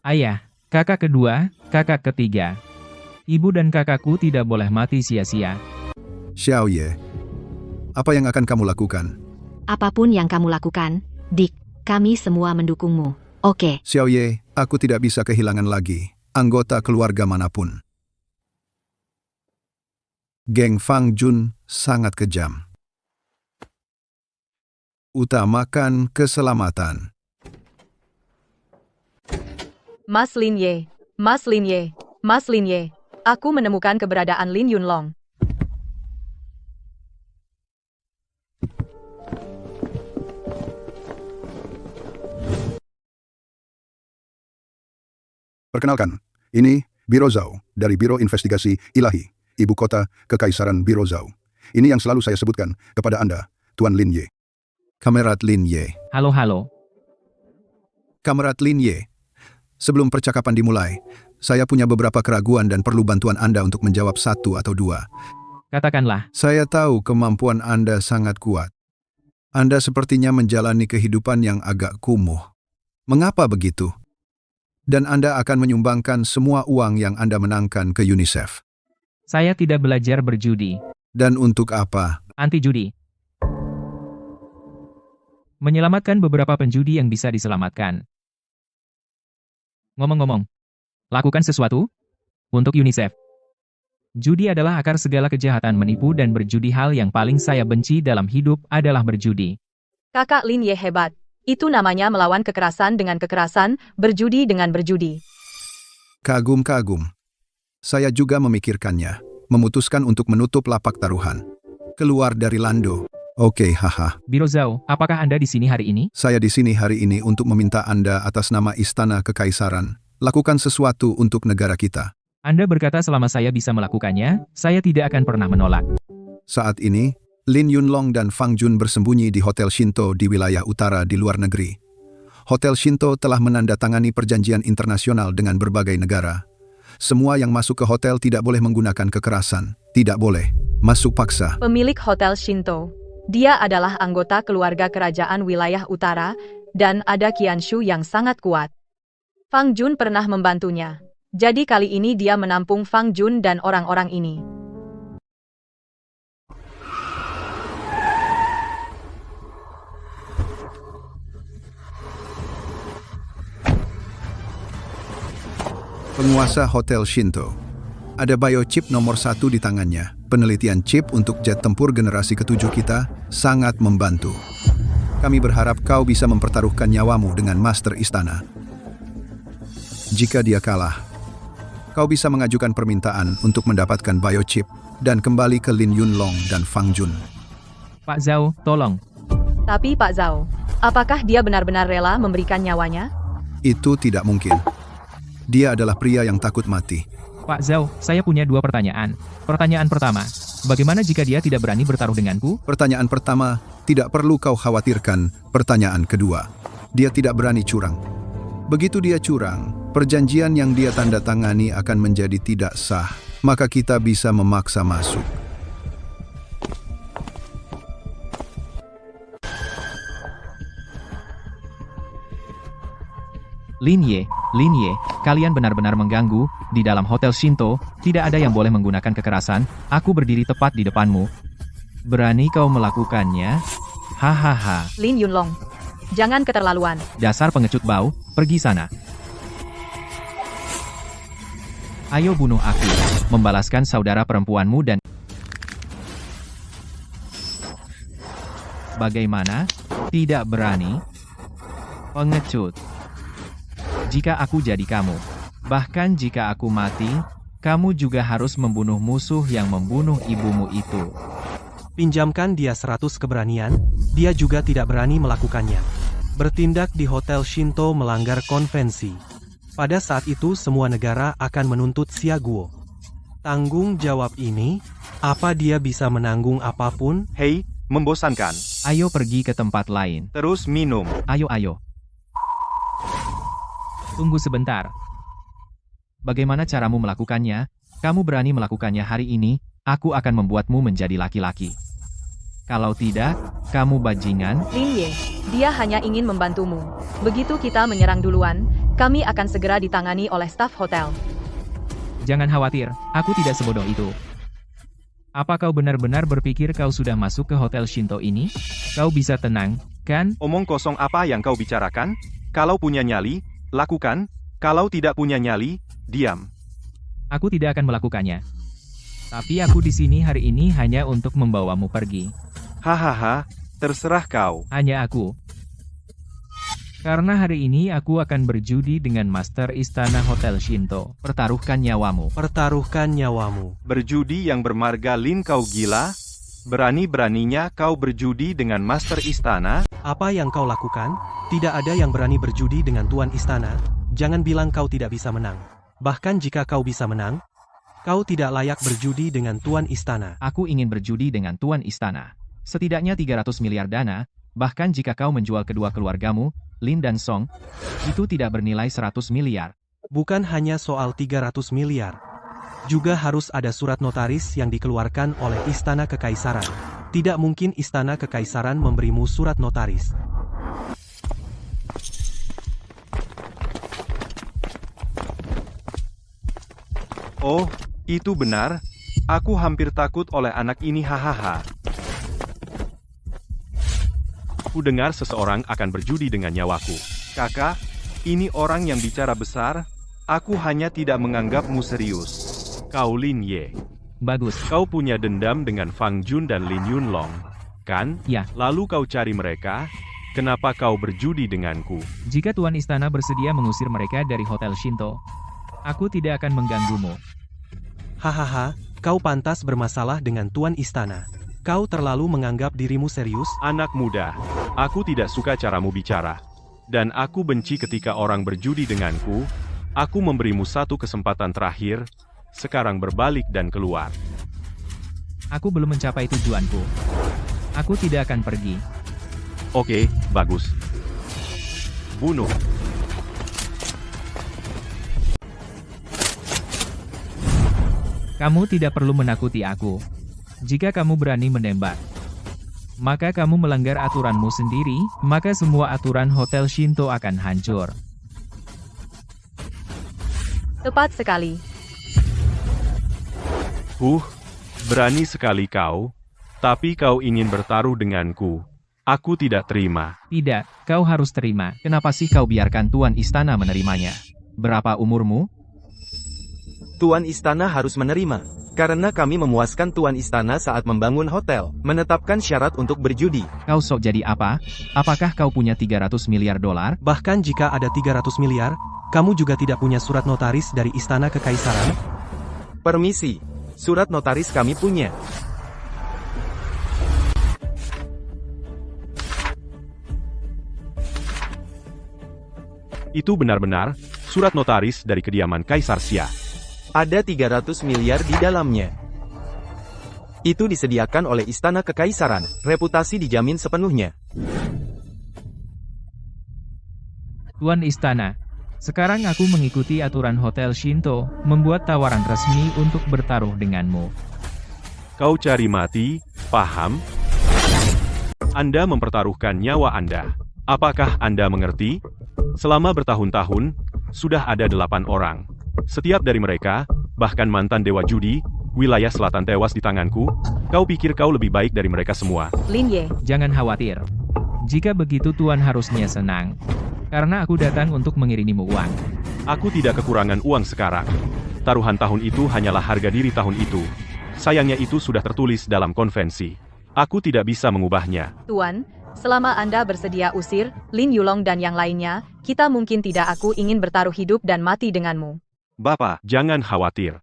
Ayah, kakak kedua, kakak ketiga. Ibu dan kakakku tidak boleh mati sia-sia. Xiao Ye, apa yang akan kamu lakukan? Apapun yang kamu lakukan, Dick, kami semua mendukungmu. Oke. Xiao Ye, aku tidak bisa kehilangan lagi anggota keluarga manapun. Geng Fang Jun sangat kejam. Utamakan keselamatan. Mas Lin Ye, Mas Lin Ye, Mas Lin Ye. Aku menemukan keberadaan Lin Yunlong. Perkenalkan, ini Biro Zhao dari Biro Investigasi Ilahi, Ibu Kota Kekaisaran Biro Zhao. Ini yang selalu saya sebutkan kepada Anda, Tuan Lin Ye. Kamerat Lin Ye. Halo. Kamerat Lin Ye. Sebelum percakapan dimulai, saya punya beberapa keraguan dan perlu bantuan Anda untuk menjawab 1 atau 2. Katakanlah. Saya tahu kemampuan Anda sangat kuat. Anda sepertinya menjalani kehidupan yang agak kumuh. Mengapa begitu? Dan Anda akan menyumbangkan semua uang yang Anda menangkan ke UNICEF. Saya tidak belajar berjudi. Dan untuk apa? Anti judi. Menyelamatkan beberapa penjudi yang bisa diselamatkan. Ngomong-ngomong, lakukan sesuatu untuk UNICEF. Judi adalah akar segala kejahatan, menipu dan berjudi. Hal yang paling saya benci dalam hidup adalah berjudi. Kakak Lin Ye hebat. Itu namanya melawan kekerasan dengan kekerasan, berjudi dengan berjudi. Kagum-kagum. Saya juga memikirkannya, memutuskan untuk menutup lapak taruhan. Keluar dari Lando. Oke, haha. Biro Zhao, apakah Anda di sini hari ini? Saya di sini hari ini untuk meminta Anda atas nama Istana Kekaisaran, lakukan sesuatu untuk negara kita. Anda berkata selama saya bisa melakukannya, saya tidak akan pernah menolak. Saat ini, Lin Yunlong dan Fang Jun bersembunyi di Hotel Shinto di wilayah utara di luar negeri. Hotel Shinto telah menandatangani perjanjian internasional dengan berbagai negara. Semua yang masuk ke hotel tidak boleh menggunakan kekerasan, tidak boleh masuk paksa. Pemilik Hotel Shinto. Dia adalah anggota keluarga kerajaan wilayah utara, dan ada Qianshu yang sangat kuat. Fang Jun pernah membantunya. Jadi kali ini dia menampung Fang Jun dan orang-orang ini. Penguasa Hotel Shinto. Ada biochip nomor 1 di tangannya. Penelitian chip untuk jet tempur generasi ke-7 kita sangat membantu. Kami berharap kau bisa mempertaruhkan nyawamu dengan Master Istana. Jika dia kalah, kau bisa mengajukan permintaan untuk mendapatkan biochip dan kembali ke Lin Yunlong dan Fang Jun. Pak Zhao, tolong. Tapi Pak Zhao, apakah dia benar-benar rela memberikan nyawanya? Itu tidak mungkin. Dia adalah pria yang takut mati. Pak Zhao, saya punya 2 pertanyaan. Pertanyaan pertama, bagaimana jika dia tidak berani bertaruh denganku? Pertanyaan pertama, tidak perlu kau khawatirkan. Pertanyaan kedua, dia tidak berani curang. Begitu dia curang, perjanjian yang dia tanda tangani akan menjadi tidak sah, maka kita bisa memaksa masuk. Lin Ye, kalian benar-benar mengganggu. Di dalam Hotel Shinto, tidak ada yang boleh menggunakan kekerasan. Aku berdiri tepat di depanmu. Berani kau melakukannya? Hahaha. Lin Yunlong, jangan keterlaluan. Dasar pengecut bau, pergi sana. Ayo bunuh aku, membalaskan saudara perempuanmu dan... Bagaimana? Tidak berani? Pengecut. Jika aku jadi kamu, bahkan jika aku mati, kamu juga harus membunuh musuh yang membunuh ibumu itu. Pinjamkan dia 100 keberanian, dia juga tidak berani melakukannya. Bertindak di Hotel Shinto melanggar konvensi. Pada saat itu semua negara akan menuntut Xia Guo. Tanggung jawab ini, apa dia bisa menanggung apapun? Hei, membosankan. Ayo pergi ke tempat lain. Terus minum. Ayo. Tunggu sebentar. Bagaimana caramu melakukannya? Kamu berani melakukannya hari ini, aku akan membuatmu menjadi laki-laki. Kalau tidak, kamu bajingan. Lin Ye, dia hanya ingin membantumu. Begitu kita menyerang duluan, kami akan segera ditangani oleh staf hotel. Jangan khawatir, aku tidak sebodoh itu. Apa kau benar-benar berpikir kau sudah masuk ke Hotel Shinto ini? Kau bisa tenang, kan? Omong kosong apa yang kau bicarakan? Kalau punya nyali, lakukan. Kalau tidak punya nyali, diam. Aku tidak akan melakukannya. Tapi aku di sini hari ini hanya untuk membawamu pergi. Hahaha, terserah kau. Hanya aku. Karena hari ini aku akan berjudi dengan Master Istana Hotel Shinto. Pertaruhkan nyawamu. Pertaruhkan nyawamu. Berjudi yang bermarga Lin, kau gila? Berani-beraninya kau berjudi dengan Master Istana? Apa yang kau lakukan? Tidak ada yang berani berjudi dengan Tuan Istana. Jangan bilang kau tidak bisa menang. Bahkan jika kau bisa menang, kau tidak layak berjudi dengan Tuan Istana. Aku ingin berjudi dengan Tuan Istana. Setidaknya 300 miliar dana, bahkan jika kau menjual kedua keluargamu, Lin dan Song, itu tidak bernilai 100 miliar. Bukan hanya soal 300 miliar. Juga harus ada surat notaris yang dikeluarkan oleh Istana Kekaisaran. Tidak mungkin Istana Kekaisaran memberimu surat notaris. Oh, itu benar. Aku hampir takut oleh anak ini, hahaha. Ku dengar seseorang akan berjudi dengan nyawaku. Kakak, ini orang yang bicara besar. Aku hanya tidak menganggapmu serius. Kau Lin Ye. Bagus. Kau punya dendam dengan Fang Jun dan Lin Yunlong, kan? Ya. Lalu kau cari mereka. Kenapa kau berjudi denganku? Jika Tuan Istana bersedia mengusir mereka dari Hotel Shinto, aku tidak akan mengganggumu. Hahaha, kau pantas bermasalah dengan Tuan Istana. Kau terlalu menganggap dirimu serius? Anak muda, aku tidak suka caramu bicara. Dan aku benci ketika orang berjudi denganku. Aku memberimu satu kesempatan terakhir. Sekarang berbalik dan keluar. Aku belum mencapai tujuanku. Aku tidak akan pergi. Oke, bagus. Bunuh. Kamu tidak perlu menakuti aku. Jika kamu berani menembak, maka kamu melanggar aturanmu sendiri, maka semua aturan Hotel Shinto akan hancur. Tepat sekali. Berani sekali kau. Tapi kau ingin bertaruh denganku. Aku tidak terima. Tidak, kau harus terima. Kenapa sih kau biarkan Tuan Istana menerimanya? Berapa umurmu? Tuan Istana harus menerima. Karena kami memuaskan Tuan Istana saat membangun hotel, menetapkan syarat untuk berjudi. Kau sok jadi apa? Apakah kau punya 300 miliar dolar? Bahkan jika ada 300 miliar, kamu juga tidak punya surat notaris dari Istana Kekaisaran? Permisi, surat notaris kami punya. Itu benar-benar surat notaris dari kediaman Kaisar Xia. Ada 300 miliar di dalamnya. Itu disediakan oleh Istana Kekaisaran, reputasi dijamin sepenuhnya. Tuan Istana, sekarang aku mengikuti aturan Hotel Shinto, membuat tawaran resmi untuk bertaruh denganmu. Kau cari mati, paham? Anda mempertaruhkan nyawa Anda. Apakah Anda mengerti? Selama bertahun-tahun, sudah ada 8 orang. Setiap dari mereka, bahkan mantan Dewa Judi, wilayah selatan tewas di tanganku. Kau pikir kau lebih baik dari mereka semua? Lin Ye, Jangan khawatir. Jika begitu Tuan harusnya senang. Karena aku datang untuk mengirimimu uang. Aku tidak kekurangan uang sekarang. Taruhan tahun itu hanyalah harga diri tahun itu. Sayangnya itu sudah tertulis dalam konvensi. Aku tidak bisa mengubahnya. Tuan, selama Anda bersedia usir Lin Yulong dan yang lainnya, kita mungkin tidak. Aku ingin bertaruh hidup dan mati denganmu. Bapak, jangan khawatir.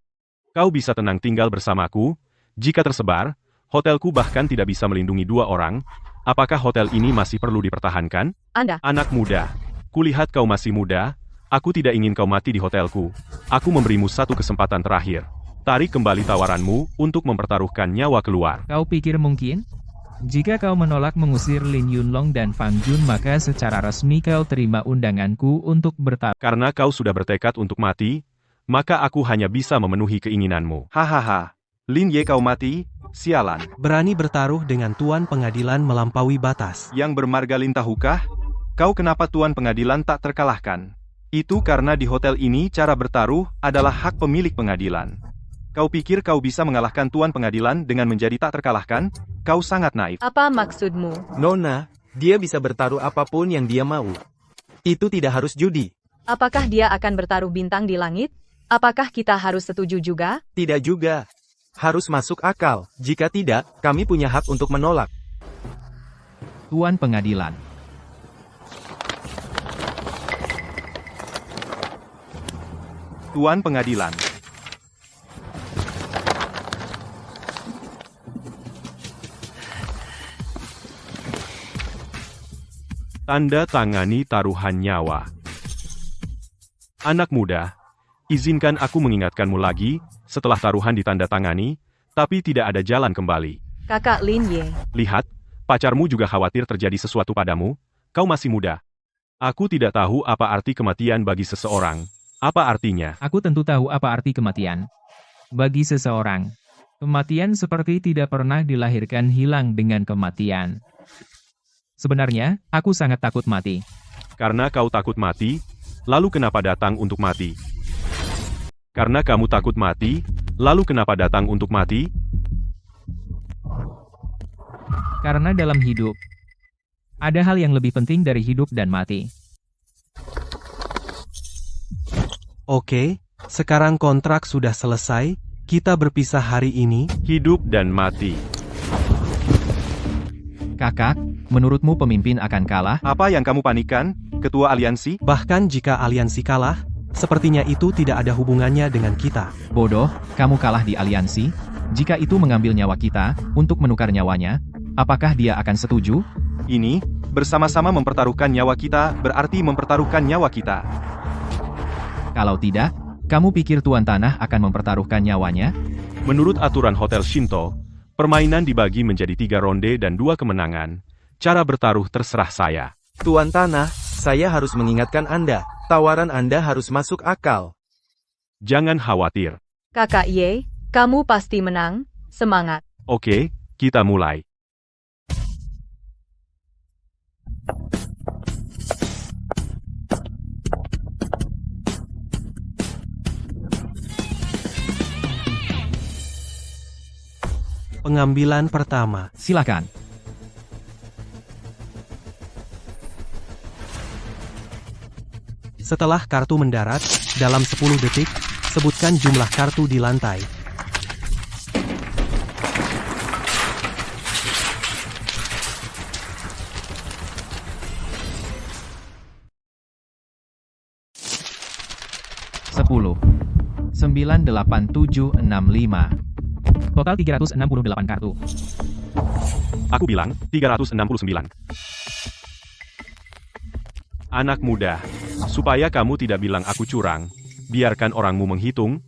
Kau bisa tenang tinggal bersamaku. Jika tersebar, hotelku bahkan tidak bisa melindungi 2 orang. Apakah hotel ini masih perlu dipertahankan? Anda, Anak muda, kulihat kau masih muda. Aku tidak ingin kau mati di hotelku. Aku memberimu satu kesempatan terakhir. Tarik kembali tawaranmu untuk mempertaruhkan nyawa keluar. Kau pikir mungkin? Jika kau menolak mengusir Lin Yunlong dan Fang Jun, maka secara resmi kau terima undanganku untuk bertaruh. Karena kau sudah bertekad untuk mati, maka aku hanya bisa memenuhi keinginanmu. Hahaha. Lin Ye kau mati? Sialan. Berani bertaruh dengan Tuan Pengadilan melampaui batas. Yang bermargalin tahukah? Kau kenapa Tuan Pengadilan tak terkalahkan? Itu karena di hotel ini cara bertaruh adalah hak pemilik pengadilan. Kau pikir kau bisa mengalahkan Tuan Pengadilan dengan menjadi tak terkalahkan? Kau sangat naif. apa maksudmu? Nona, dia bisa bertaruh apapun yang dia mau. Itu tidak harus judi. Apakah dia akan bertaruh bintang di langit? Apakah kita harus setuju juga? Tidak juga. Harus masuk akal. Jika tidak, kami punya hak untuk menolak. Tuan Pengadilan. Tuan Pengadilan. Tanda tangani taruhan nyawa. Anak muda, izinkan aku mengingatkanmu lagi, setelah taruhan ditandatangani, tapi tidak ada jalan kembali. Kakak Lin Ye, Lihat, pacarmu juga khawatir terjadi sesuatu padamu. Kau masih muda. Aku tidak tahu apa arti kematian bagi seseorang. Apa artinya? Aku tentu tahu apa arti kematian. Bagi seseorang, kematian seperti tidak pernah dilahirkan hilang dengan kematian. Sebenarnya, aku sangat takut mati. Karena kau takut mati, lalu kenapa datang untuk mati? Karena kamu takut mati, lalu kenapa datang untuk mati? Karena dalam hidup, ada hal yang lebih penting dari hidup dan mati. Oke, sekarang kontrak sudah selesai, kita berpisah hari ini. Hidup dan mati. Kakak, menurutmu pemimpin akan kalah? Apa yang kamu panikkan, Ketua Aliansi? Bahkan jika aliansi kalah, sepertinya itu tidak ada hubungannya dengan kita. Bodoh, kamu kalah di aliansi? Jika itu mengambil nyawa kita, untuk menukar nyawanya, apakah dia akan setuju? Ini, bersama-sama mempertaruhkan nyawa kita, berarti mempertaruhkan nyawa kita. Kalau tidak, kamu pikir Tuan Tanah akan mempertaruhkan nyawanya? Menurut aturan Hotel Shinto, permainan dibagi menjadi 3 ronde dan 2 kemenangan. Cara bertaruh terserah saya. Tuan Tanah, saya harus mengingatkan Anda. Tawaran Anda harus masuk akal. Jangan khawatir. Kakak Ye, kamu pasti menang. Semangat. Oke, kita mulai. Pengambilan pertama. Silakan. Setelah kartu mendarat, dalam 10 detik, sebutkan jumlah kartu di lantai. Sepuluh. 98765. Total 368 kartu. Aku bilang, 369. Anak muda, supaya kamu tidak bilang aku curang, biarkan orangmu menghitung.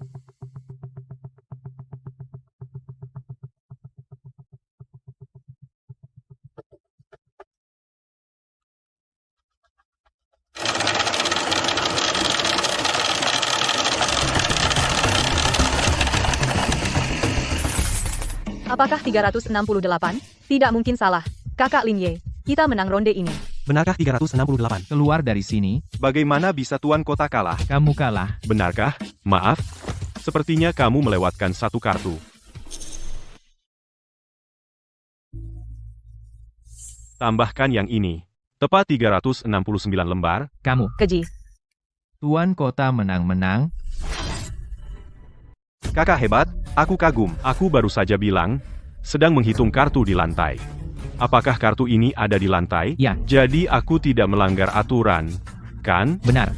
Apakah 368? Tidak mungkin salah. Kakak Lin Ye, kita menang ronde ini. Benarkah 368? Keluar dari sini. Bagaimana bisa Tuan Kota kalah? Kamu kalah. Benarkah? Maaf. Sepertinya kamu melewatkan satu kartu. Tambahkan yang ini. Tepat 369 lembar. Kamu. Keji. Tuan Kota menang-menang. Kakak hebat, aku kagum. Aku baru saja bilang, sedang menghitung kartu di lantai. Apakah kartu ini ada di lantai? Ya. Jadi aku tidak melanggar aturan, kan? Benar.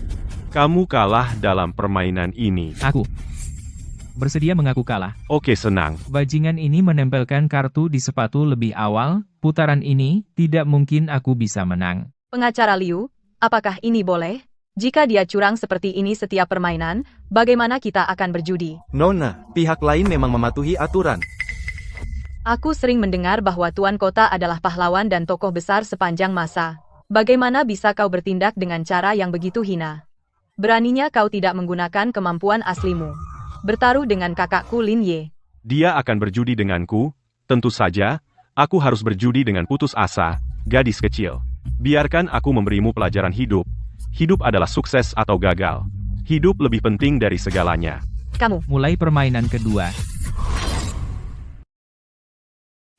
Kamu kalah dalam permainan ini. Aku bersedia mengaku kalah. Oke, senang. Bajingan ini menempelkan kartu di sepatu lebih awal. Putaran ini, tidak mungkin aku bisa menang. Pengacara Liu, apakah ini boleh? Jika dia curang seperti ini setiap permainan, bagaimana kita akan berjudi? Nona, pihak lain memang mematuhi aturan. Aku sering mendengar bahwa Tuan Kota adalah pahlawan dan tokoh besar sepanjang masa. Bagaimana bisa kau bertindak dengan cara yang begitu hina? Beraninya kau tidak menggunakan kemampuan aslimu. Bertaruh dengan kakakku Lin Ye. Dia akan berjudi denganku? Tentu saja, aku harus berjudi dengan putus asa, gadis kecil. Biarkan aku memberimu pelajaran hidup. Hidup adalah sukses atau gagal. Hidup lebih penting dari segalanya. Kamu. Mulai permainan kedua.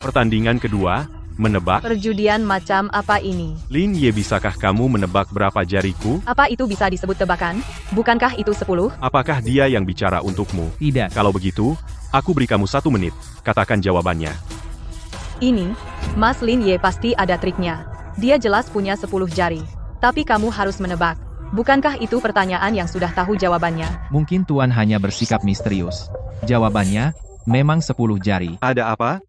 Pertandingan kedua, menebak. Perjudian macam apa ini? Lin Ye, bisakah kamu menebak berapa jariku? Apa itu bisa disebut tebakan? Bukankah itu 10? Apakah dia yang bicara untukmu? Tidak. Kalau begitu, aku beri kamu 1 menit. Katakan jawabannya. Ini, Mas Lin Ye pasti ada triknya. Dia jelas punya 10 jari. Tapi kamu harus menebak. Bukankah itu pertanyaan yang sudah tahu jawabannya? Mungkin Tuan hanya bersikap misterius. Jawabannya, memang 10 jari. Ada apa?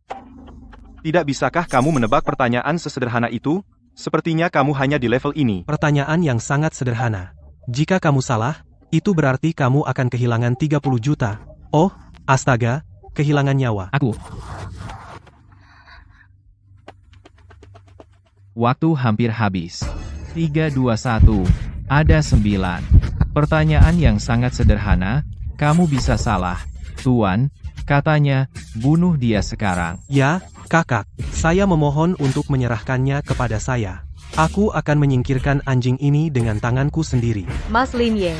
Tidak bisakah kamu menebak pertanyaan sesederhana itu? Sepertinya kamu hanya di level ini. Pertanyaan yang sangat sederhana. Jika kamu salah, itu berarti kamu akan kehilangan 30 juta. Oh, astaga, kehilangan nyawa. Aku. Waktu hampir habis. 3, 2, 1. Ada 9. Pertanyaan yang sangat sederhana. Kamu bisa salah. Tuan, katanya, bunuh dia sekarang. Ya, kakak. Saya memohon untuk menyerahkannya kepada saya. Aku akan menyingkirkan anjing ini dengan tanganku sendiri. Mas Lin Ye.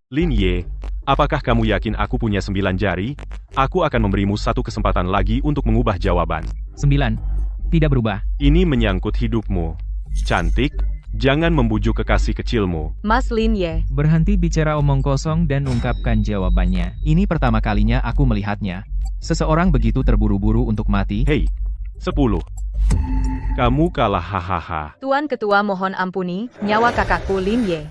Lin Ye, apakah kamu yakin aku punya 9 jari? Aku akan memberimu 1 kesempatan lagi untuk mengubah jawaban. 9. Tidak berubah. Ini menyangkut hidupmu. Cantik, jangan membujuk kekasih kecilmu. Mas Lin Ye. Berhenti bicara omong kosong dan ungkapkan jawabannya. Ini pertama kalinya aku melihatnya. Seseorang begitu terburu-buru untuk mati. Hei, 10. Kamu kalah, hahaha. Tuan Ketua mohon ampuni, nyawa kakakku Lin Ye.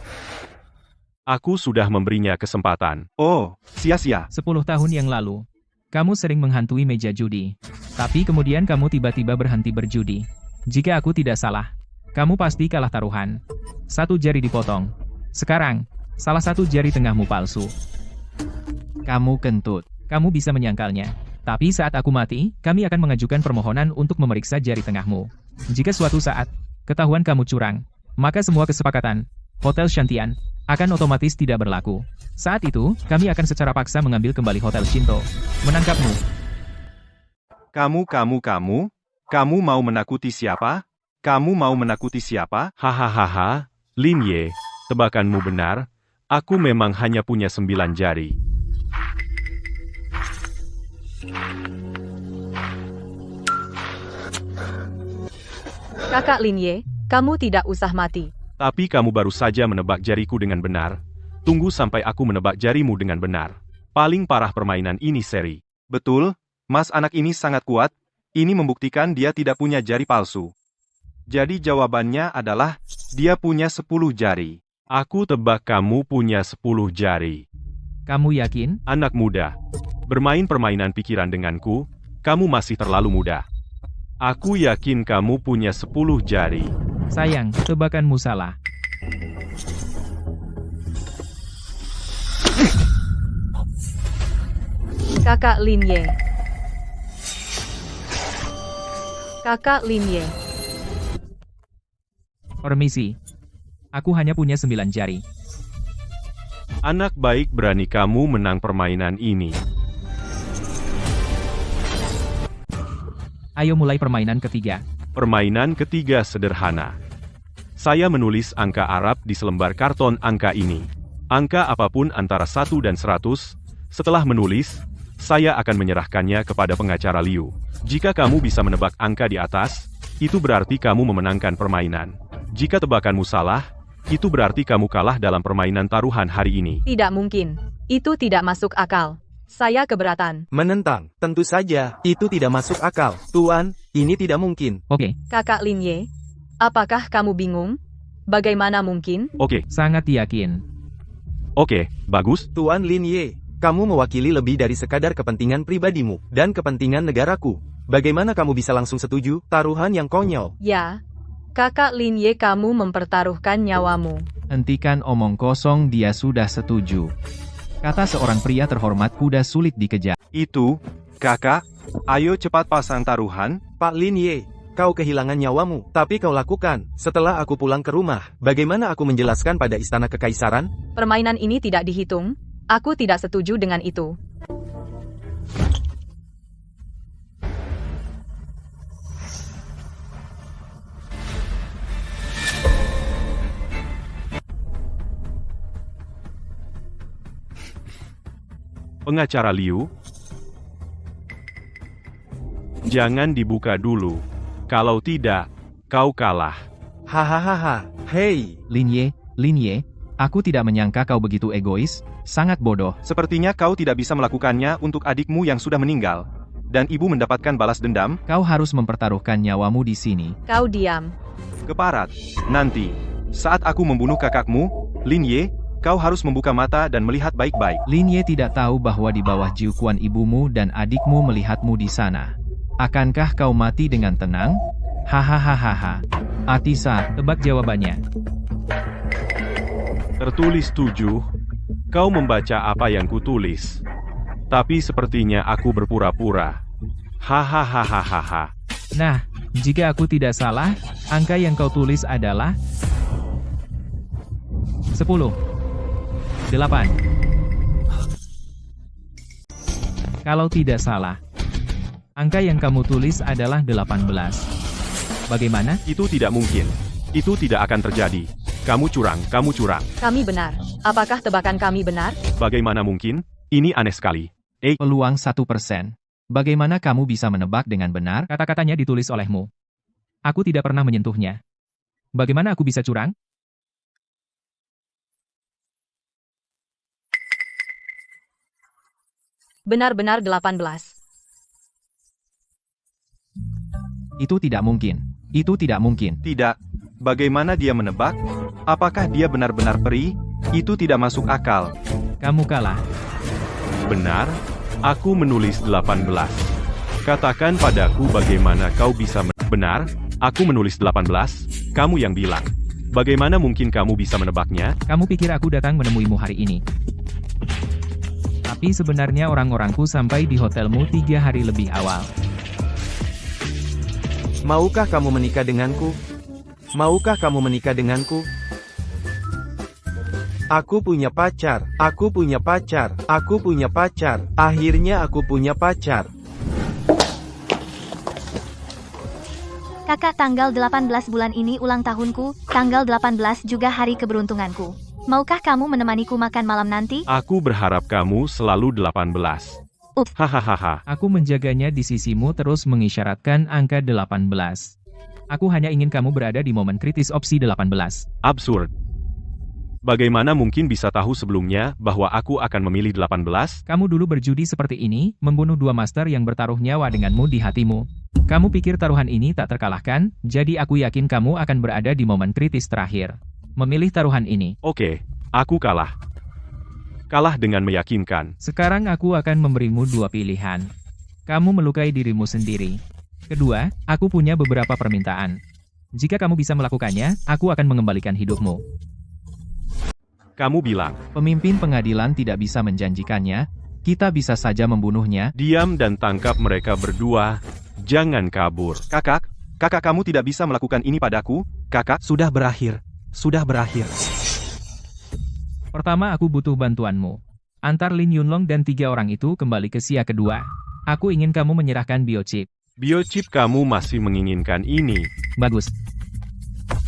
Aku sudah memberinya kesempatan. Oh, sia-sia. 10 tahun yang lalu, kamu sering menghantui meja judi. Tapi kemudian kamu tiba-tiba berhenti berjudi. Jika aku tidak salah, kamu pasti kalah taruhan. 1 jari dipotong. Sekarang, salah 1 jari tengahmu palsu. Kamu kentut. Kamu bisa menyangkalnya. Tapi saat aku mati, kami akan mengajukan permohonan untuk memeriksa jari tengahmu. Jika suatu saat, ketahuan kamu curang, maka semua kesepakatan, Hotel Shantian, akan otomatis tidak berlaku. Saat itu, kami akan secara paksa mengambil kembali Hotel Shinto. Menangkapmu. Kamu mau menakuti siapa? Kamu mau menakuti siapa? Hahaha, Lin Ye, tebakanmu benar. Aku memang hanya punya 9 jari. Kakak Linye, kamu tidak usah mati. Tapi kamu baru saja menebak jariku dengan benar. Tunggu sampai aku menebak jarimu dengan benar. Paling parah permainan ini seri. Betul, mas anak ini sangat kuat. Ini membuktikan dia tidak punya jari palsu. Jadi jawabannya adalah, dia punya 10 jari. Aku tebak kamu punya 10 jari. Kamu yakin? Anak muda, bermain permainan pikiran denganku, kamu masih terlalu muda. Aku yakin kamu punya 10 jari. Sayang, tebakanmu salah. Kakak Linye. Kakak Linye. Permisi. Aku hanya punya 9 jari. Anak baik, berani kamu menang permainan ini. Ayo mulai permainan ketiga. Permainan ketiga sederhana. Saya menulis angka Arab di selembar karton angka ini. Angka apapun antara 1 dan 100. Setelah menulis, saya akan menyerahkannya kepada pengacara Liu. Jika kamu bisa menebak angka di atas, itu berarti kamu memenangkan permainan. Jika tebakanmu salah, itu berarti kamu kalah dalam permainan taruhan hari ini. Tidak mungkin. Itu tidak masuk akal. Saya keberatan. Menentang, tentu saja, itu tidak masuk akal. Tuan, ini tidak mungkin. Oke. Kakak Linye, apakah kamu bingung? Bagaimana mungkin? Oke. Sangat yakin. Oke, bagus. Tuan Linye, kamu mewakili lebih dari sekadar kepentingan pribadimu dan kepentingan negaraku. Bagaimana kamu bisa langsung setuju? Taruhan yang konyol. Ya. Kakak Linye, kamu mempertaruhkan nyawamu. Hentikan omong kosong, dia sudah setuju. Kata seorang pria terhormat, kuda sulit dikejar. Itu, kakak, ayo cepat pasang taruhan. Pak Linye, kau kehilangan nyawamu, tapi kau lakukan. Setelah aku pulang ke rumah, bagaimana aku menjelaskan pada istana kekaisaran? Permainan ini tidak dihitung. Aku tidak setuju dengan itu. Pengacara Liu, jangan dibuka dulu. Kalau tidak, kau kalah. Hahaha, hei. Linye, aku tidak menyangka kau begitu egois, sangat bodoh. Sepertinya kau tidak bisa melakukannya untuk adikmu yang sudah meninggal. Dan ibu mendapatkan balas dendam. Kau harus mempertaruhkan nyawamu di sini. Kau diam. Keparat, nanti, saat aku membunuh kakakmu, Linye, kau harus membuka mata dan melihat baik-baik. Linye tidak tahu bahwa di bawah jiukuan ibumu dan adikmu melihatmu di sana. Akankah kau mati dengan tenang? Hahaha. Atisa, Tebak jawabannya. Tertulis 7. Kau membaca apa yang kutulis. Tapi sepertinya aku berpura-pura. Hahaha. Nah, jika aku tidak salah, angka yang kau tulis adalah 10. 8. Kalau tidak salah, angka yang kamu tulis adalah 18. Bagaimana? Itu tidak mungkin. Itu tidak akan terjadi. Kamu curang. Kami benar. Apakah tebakan kami benar? Bagaimana mungkin? Ini aneh sekali. peluang 1%. Bagaimana kamu bisa menebak dengan benar? Kata-katanya ditulis olehmu. Aku tidak pernah menyentuhnya. Bagaimana aku bisa curang? Benar-benar 18. Itu tidak mungkin. Tidak. Bagaimana dia menebak? Apakah dia benar-benar peri? Itu tidak masuk akal. Kamu kalah. Benar? Aku menulis 18. Katakan padaku bagaimana kau bisa benar? Aku menulis 18. Kamu yang bilang. Bagaimana mungkin kamu bisa menebaknya? Kamu pikir aku datang menemuimu hari ini. Tapi sebenarnya orang-orangku sampai di hotelmu 3 hari lebih awal. Maukah kamu menikah denganku? Maukah kamu menikah denganku? Aku punya pacar. Akhirnya aku punya pacar. Kakak, tanggal 18 bulan ini ulang tahunku, tanggal 18 juga hari keberuntunganku. Maukah kamu menemaniku makan malam nanti? Aku berharap kamu selalu 18. Hahaha. Aku menjaganya di sisimu terus mengisyaratkan angka 18. Aku hanya ingin kamu berada di momen kritis opsi 18. Absurd. Bagaimana mungkin bisa tahu sebelumnya bahwa aku akan memilih 18? Kamu dulu berjudi seperti ini, membunuh dua master yang bertaruh nyawa denganmu di hatimu. Kamu pikir taruhan ini tak terkalahkan, jadi aku yakin kamu akan berada di momen kritis terakhir. Memilih taruhan ini. Oke, aku kalah. Kalah dengan meyakinkan. Sekarang aku akan memberimu dua pilihan. Kamu melukai dirimu sendiri. Kedua, aku punya beberapa permintaan. Jika kamu bisa melakukannya, aku akan mengembalikan hidupmu. Kamu bilang, Pemimpin pengadilan tidak bisa menjanjikannya, kita bisa saja membunuhnya. diam dan tangkap mereka berdua. Jangan kabur. Kakak kamu tidak bisa melakukan ini padaku, kakak. Sudah berakhir. Sudah berakhir. Pertama aku butuh bantuanmu. Antar Lin Yunlong dan 3 orang itu kembali ke Xia kedua. Aku ingin kamu menyerahkan biochip. Biochip kamu masih menginginkan ini. Bagus.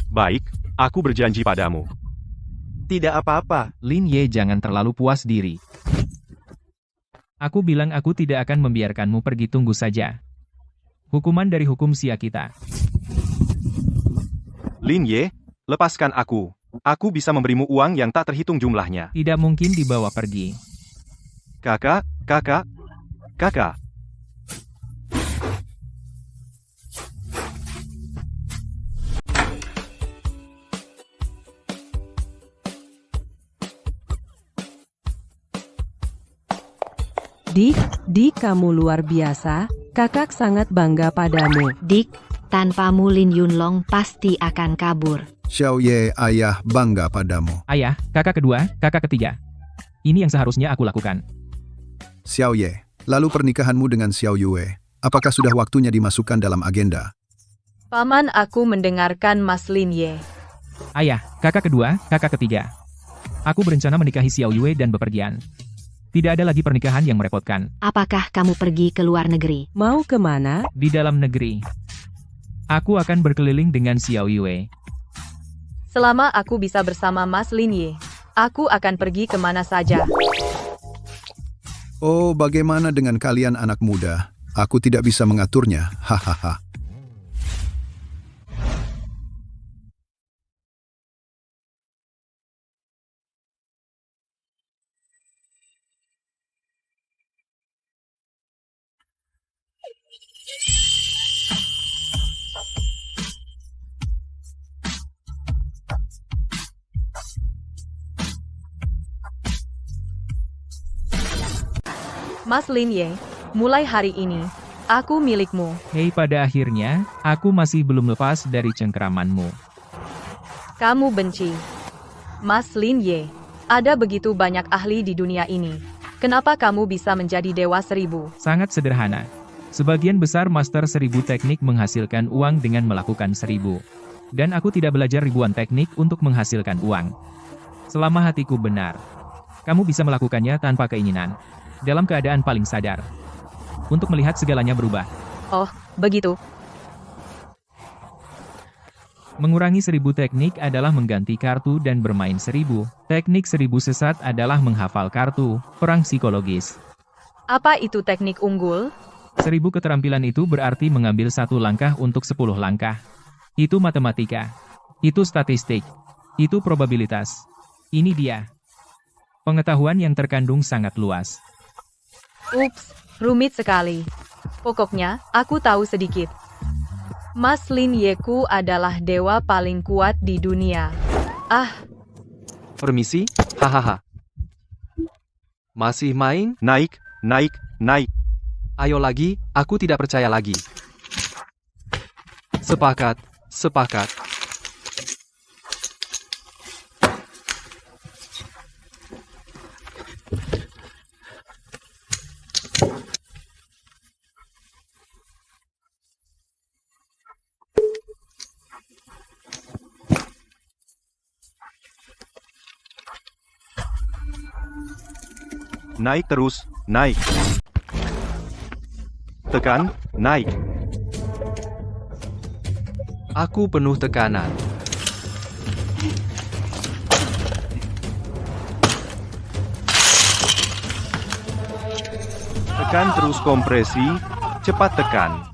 Baik, aku berjanji padamu. Tidak apa-apa. Lin Ye jangan terlalu puas diri. Aku bilang aku tidak akan membiarkanmu pergi, tunggu saja. Hukuman dari hukum Xia kita. Lin Ye, lepaskan aku. Aku bisa memberimu uang yang tak terhitung jumlahnya. Tidak mungkin dibawa pergi. Kakak. Dik, kamu luar biasa, kakak sangat bangga padamu. Dik, tanpamu Lin Yunlong pasti akan kabur. Xiao Ye, ayah bangga padamu. Ayah, kakak kedua, kakak ketiga. Ini yang seharusnya aku lakukan. Xiao Ye, lalu pernikahanmu dengan Xiao Yue, apakah sudah waktunya dimasukkan dalam agenda? Paman, aku mendengarkan Mas Lin Ye. Ayah, kakak kedua, kakak ketiga. Aku berencana menikahi Xiao Yue dan bepergian. Tidak ada lagi pernikahan yang merepotkan. Apakah kamu pergi ke luar negeri? Mau kemana? Di dalam negeri. Aku akan berkeliling dengan Xiao Yue. Selama aku bisa bersama Mas Lin Ye, aku akan pergi kemana saja. Oh, bagaimana dengan kalian anak muda? Aku tidak bisa mengaturnya, hahaha. Mas Lin Ye, mulai hari ini, aku milikmu. Hei, pada akhirnya, aku masih belum lepas dari cengkeramanmu. Kamu benci. Mas Lin Ye, ada begitu banyak ahli di dunia ini. Kenapa kamu bisa menjadi Dewa 1000? Sangat sederhana. Sebagian besar Master 1000 teknik menghasilkan uang dengan melakukan 1000. Dan aku tidak belajar ribuan teknik untuk menghasilkan uang. Selama hatiku benar, kamu bisa melakukannya tanpa keinginan. Dalam keadaan paling sadar. Untuk melihat segalanya berubah. Oh, begitu. Mengurangi 1000 teknik adalah mengganti kartu dan bermain 1000. Teknik 1000 sesat adalah menghafal kartu, perang psikologis. Apa itu teknik unggul? 1000 keterampilan itu berarti mengambil 1 langkah untuk 10 langkah. Itu matematika. Itu statistik. Itu probabilitas. Ini dia. Pengetahuan yang terkandung sangat luas. Ups, rumit sekali. Pokoknya, aku tahu sedikit. Mas Lin Ye-ku adalah dewa paling kuat di dunia. Ah, Permisi, hahaha. Masih main? Naik. Ayo lagi, aku tidak percaya lagi. Sepakat. Naik terus, naik. Tekan, naik. Aku penuh tekanan. Tekan terus kompresi, cepat tekan.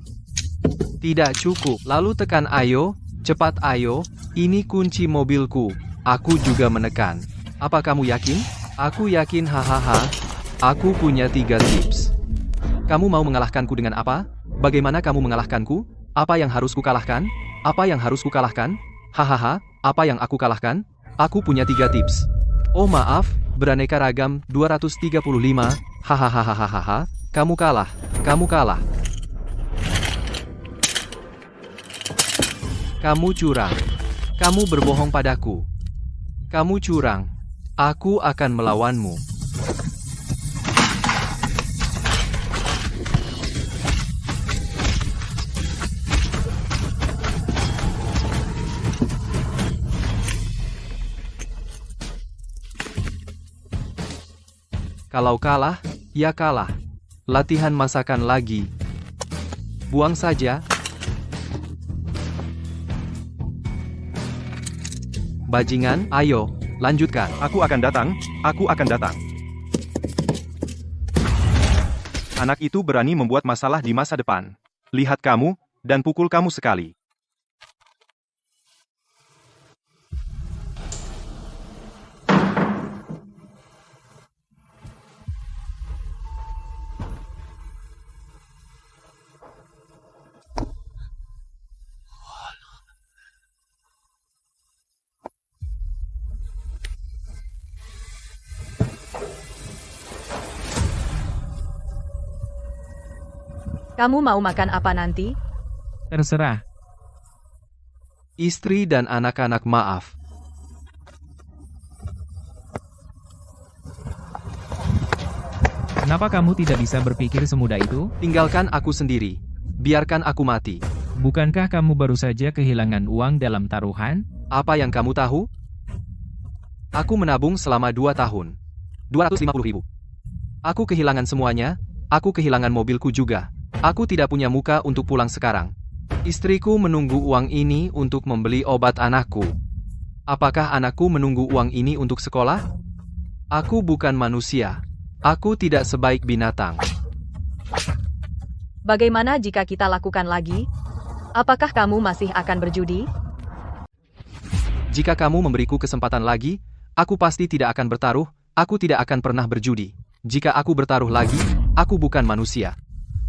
Tidak cukup, lalu tekan ayo, cepat ayo, ini kunci mobilku. Aku juga menekan. Apa kamu yakin? Aku yakin, hahaha. Aku punya 3 tips. Kamu mau mengalahkanku dengan apa? Bagaimana kamu mengalahkanku? Apa yang harus kukalahkan? Apa yang harus kukalahkan? Hahaha, apa yang aku kalahkan? Aku punya 3 tips. Oh maaf, beraneka ragam 235, hahaha, kamu kalah, kamu kalah. Kamu curang. Kamu berbohong padaku. Kamu curang. Aku akan melawanmu. Kalau kalah, ya kalah. Latihan masakan lagi. Buang saja. Bajingan, ayo, lanjutkan. Aku akan datang, aku akan datang. Anak itu berani membuat masalah di masa depan. Lihat kamu, dan pukul kamu sekali. Kamu mau makan apa nanti? Terserah. Istri dan anak-anak maaf. Kenapa kamu tidak bisa berpikir semudah itu? Tinggalkan aku sendiri. Biarkan aku mati. Bukankah kamu baru saja kehilangan uang dalam taruhan? Apa yang kamu tahu? Aku menabung selama 2 tahun. 250.000. Aku kehilangan semuanya. Aku kehilangan mobilku juga. Aku tidak punya muka untuk pulang sekarang. Istriku menunggu uang ini untuk membeli obat anakku. Apakah anakku menunggu uang ini untuk sekolah? Aku bukan manusia. Aku tidak sebaik binatang. Bagaimana jika kita lakukan lagi? Apakah kamu masih akan berjudi? Jika kamu memberiku kesempatan lagi, aku pasti tidak akan bertaruh. Aku tidak akan pernah berjudi. Jika aku bertaruh lagi, aku bukan manusia.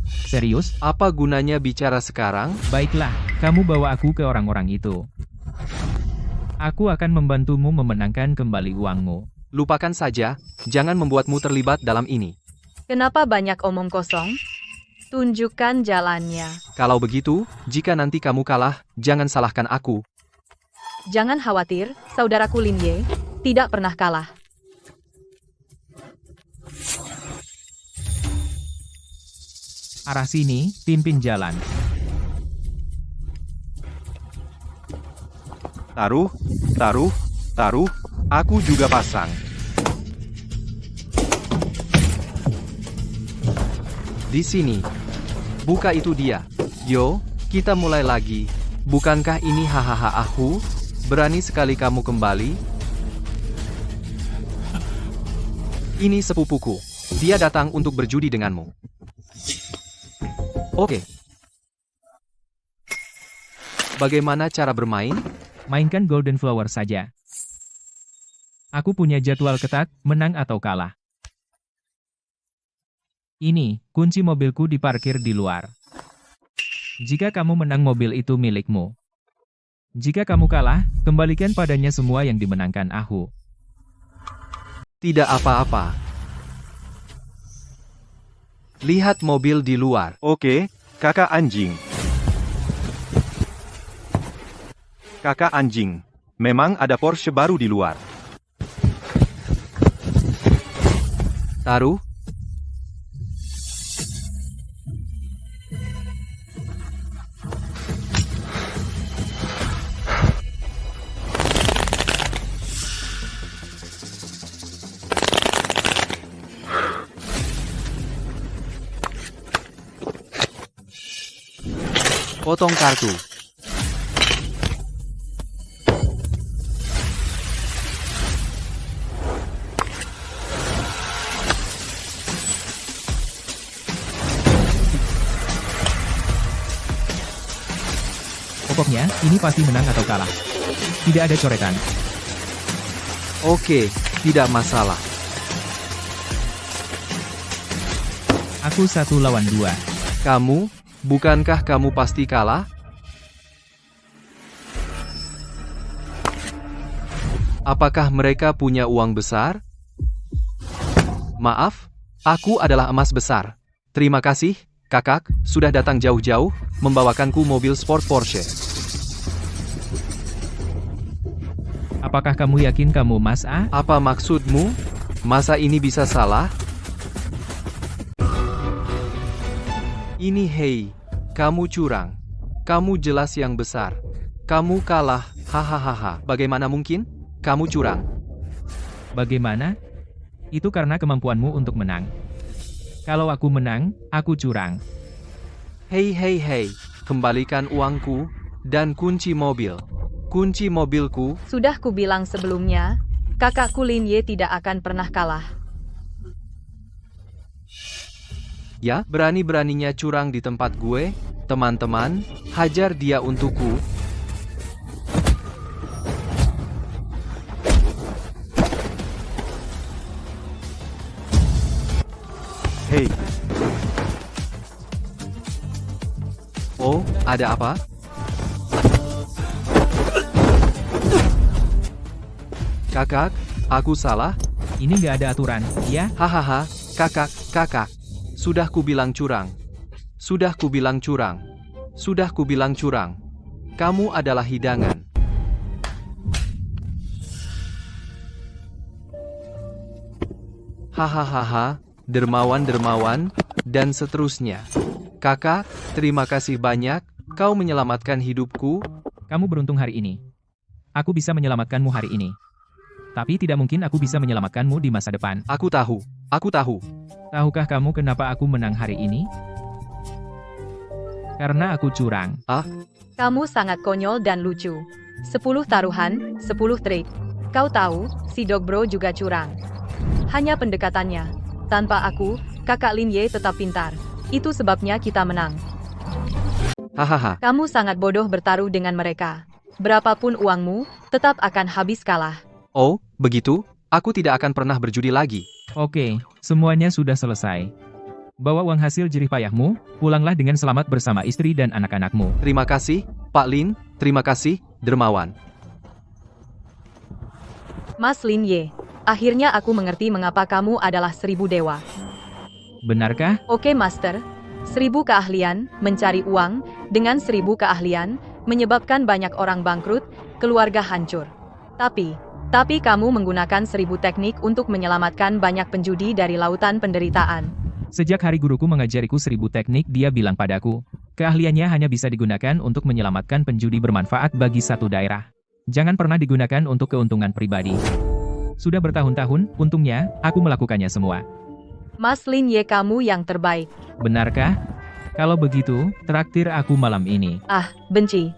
Serius? Apa gunanya bicara sekarang? Baiklah, kamu bawa aku ke orang-orang itu. Aku akan membantumu memenangkan kembali uangmu. Lupakan saja, jangan membuatmu terlibat dalam ini. Kenapa banyak omong kosong? Tunjukkan jalannya. Kalau begitu, jika nanti kamu kalah, jangan salahkan aku. Jangan khawatir, saudaraku Lin Ye tidak pernah kalah. Arah sini, pimpin jalan. Taruh, taruh, taruh, aku juga pasang. Di sini. Buka itu dia. Yo, kita mulai lagi. Bukankah ini hahaha aku? Berani sekali kamu kembali? Ini sepupuku. Dia datang untuk berjudi denganmu. Oke. Bagaimana cara bermain? Mainkan Golden Flower saja. Aku punya jadwal ketat, menang atau kalah. Ini, kunci mobilku diparkir di luar. Jika kamu menang, mobil itu milikmu. Jika kamu kalah, kembalikan padanya semua yang dimenangkan aku. Tidak apa-apa. Lihat mobil di luar. Oke, kakak anjing. Kakak anjing. Memang ada Porsche baru di luar. Taruh. Potong kartu. Pokoknya, ini pasti menang atau kalah. Tidak ada coretan. Oke, tidak masalah. Aku 1 lawan 2. Kamu, bukankah kamu pasti kalah? Apakah mereka punya uang besar? Maaf, aku adalah emas besar. Terima kasih, kakak, sudah datang jauh-jauh, membawakanku mobil sport Porsche. Apakah kamu yakin kamu Mas A? Apa maksudmu? Masa ini bisa salah? Ini hei, kamu curang. Kamu jelas yang besar. Kamu kalah, hahaha. Bagaimana mungkin? Kamu curang. Bagaimana? Itu karena kemampuanmu untuk menang. Kalau aku menang, aku curang. Hei, kembalikan uangku, dan kunci mobil. Kunci mobilku. Sudah kubilang sebelumnya, kakakku Lin Ye tidak akan pernah kalah. Ya, berani-beraninya curang di tempat gue. Teman-teman, hajar dia untukku. Hei, Oh, ada apa? Kakak, aku salah? Ini nggak ada aturan, ya? Hahaha, kakak. Sudah kubilang curang. Sudah kubilang curang. Sudah kubilang curang. Kamu adalah hidangan. Hahaha, dermawan, dan seterusnya. Kakak, terima kasih banyak, kau menyelamatkan hidupku. Kamu beruntung hari ini. Aku bisa menyelamatkanmu hari ini. Tapi tidak mungkin aku bisa menyelamatkanmu di masa depan. Aku tahu. Tahukah kamu kenapa aku menang hari ini? Karena aku curang. Kamu sangat konyol dan lucu. 10 taruhan, 10 trik. Kau tahu, si Dog Bro juga curang. Hanya pendekatannya. Tanpa aku, kakak Lin Ye tetap pintar. Itu sebabnya kita menang. Hahaha. Kamu sangat bodoh bertaruh dengan mereka. Berapapun uangmu, tetap akan habis kalah. Oh, begitu? Aku tidak akan pernah berjudi lagi. Oke, semuanya sudah selesai. Bawa uang hasil jerih payahmu, pulanglah dengan selamat bersama istri dan anak-anakmu. Terima kasih, Pak Lin. Terima kasih, Dermawan. Mas Lin Ye, akhirnya aku mengerti mengapa kamu adalah 1000 dewa. Benarkah? Oke, Master. 1000 keahlian, mencari uang, dengan 1000 keahlian, menyebabkan banyak orang bangkrut, keluarga hancur. Tapi kamu menggunakan 1000 teknik untuk menyelamatkan banyak penjudi dari lautan penderitaan. Sejak hari guruku mengajariku 1000 teknik, dia bilang padaku, keahliannya hanya bisa digunakan untuk menyelamatkan penjudi bermanfaat bagi satu daerah. Jangan pernah digunakan untuk keuntungan pribadi. Sudah bertahun-tahun, untungnya, aku melakukannya semua. Mas Lin Ye, kamu yang terbaik. Benarkah? Kalau begitu, traktir aku malam ini. Benci.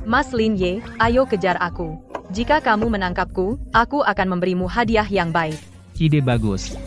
Mas Lin Ye, ayo kejar aku. Jika kamu menangkapku, aku akan memberimu hadiah yang baik. Ide bagus.